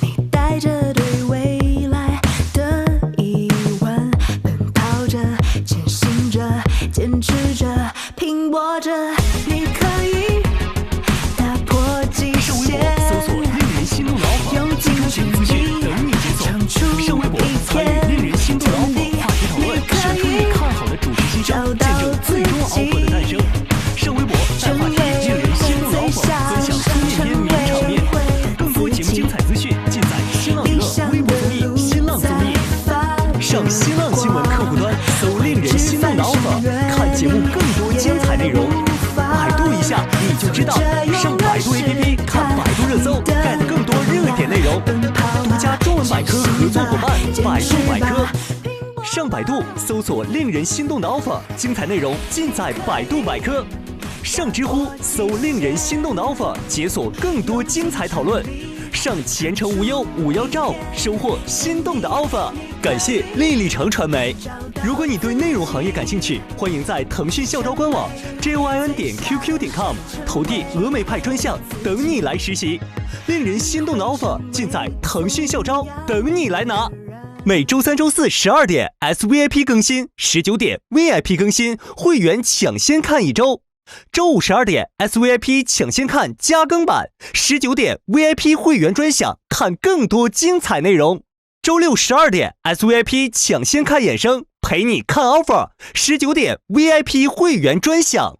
你带着对未来的疑问，奔跑着，前行着，坚持着，拼搏着，你可以打破极限。搜索令人心动的 offer， 用尽全力唱出一片令人心动的 offer 话题讨论，选出你看好的主题新生，见证最终 offer 的诞生。上微博带话题令人心动的 offer， 分享天天名场面。更多节目精彩资讯尽在新浪娱乐微博综艺、新浪综艺。上新浪新闻客户端搜令人心动的 offer， 看节目更多精彩内容。百度一下你就知道，上百度 APP 看百度热搜 ，get 更多热点内容。独家中文百科合作伙伴百度百科。上百度搜索令人心动的 offer， 精彩内容尽在百度百科。上知乎搜令人心动的 offer， 解锁更多精彩讨论。上前程无忧51兆，收获心动的 offer。感谢丽丽城传媒。如果你对内容行业感兴趣，欢迎在腾讯校招官网 join.qq.com 投递峨眉派专项，等你来实习。令人心动的 offer 尽在腾讯校招，等你来拿。每周3、周4 12点 SVIP 更新，19点 VIP 更新，会员抢先看1周。周5 12点 SVIP 抢先看加更版，19点 VIP 会员专享，看更多精彩内容。周6 12点 SVIP 抢先看衍生，陪你看 offer，19点 VIP 会员专享。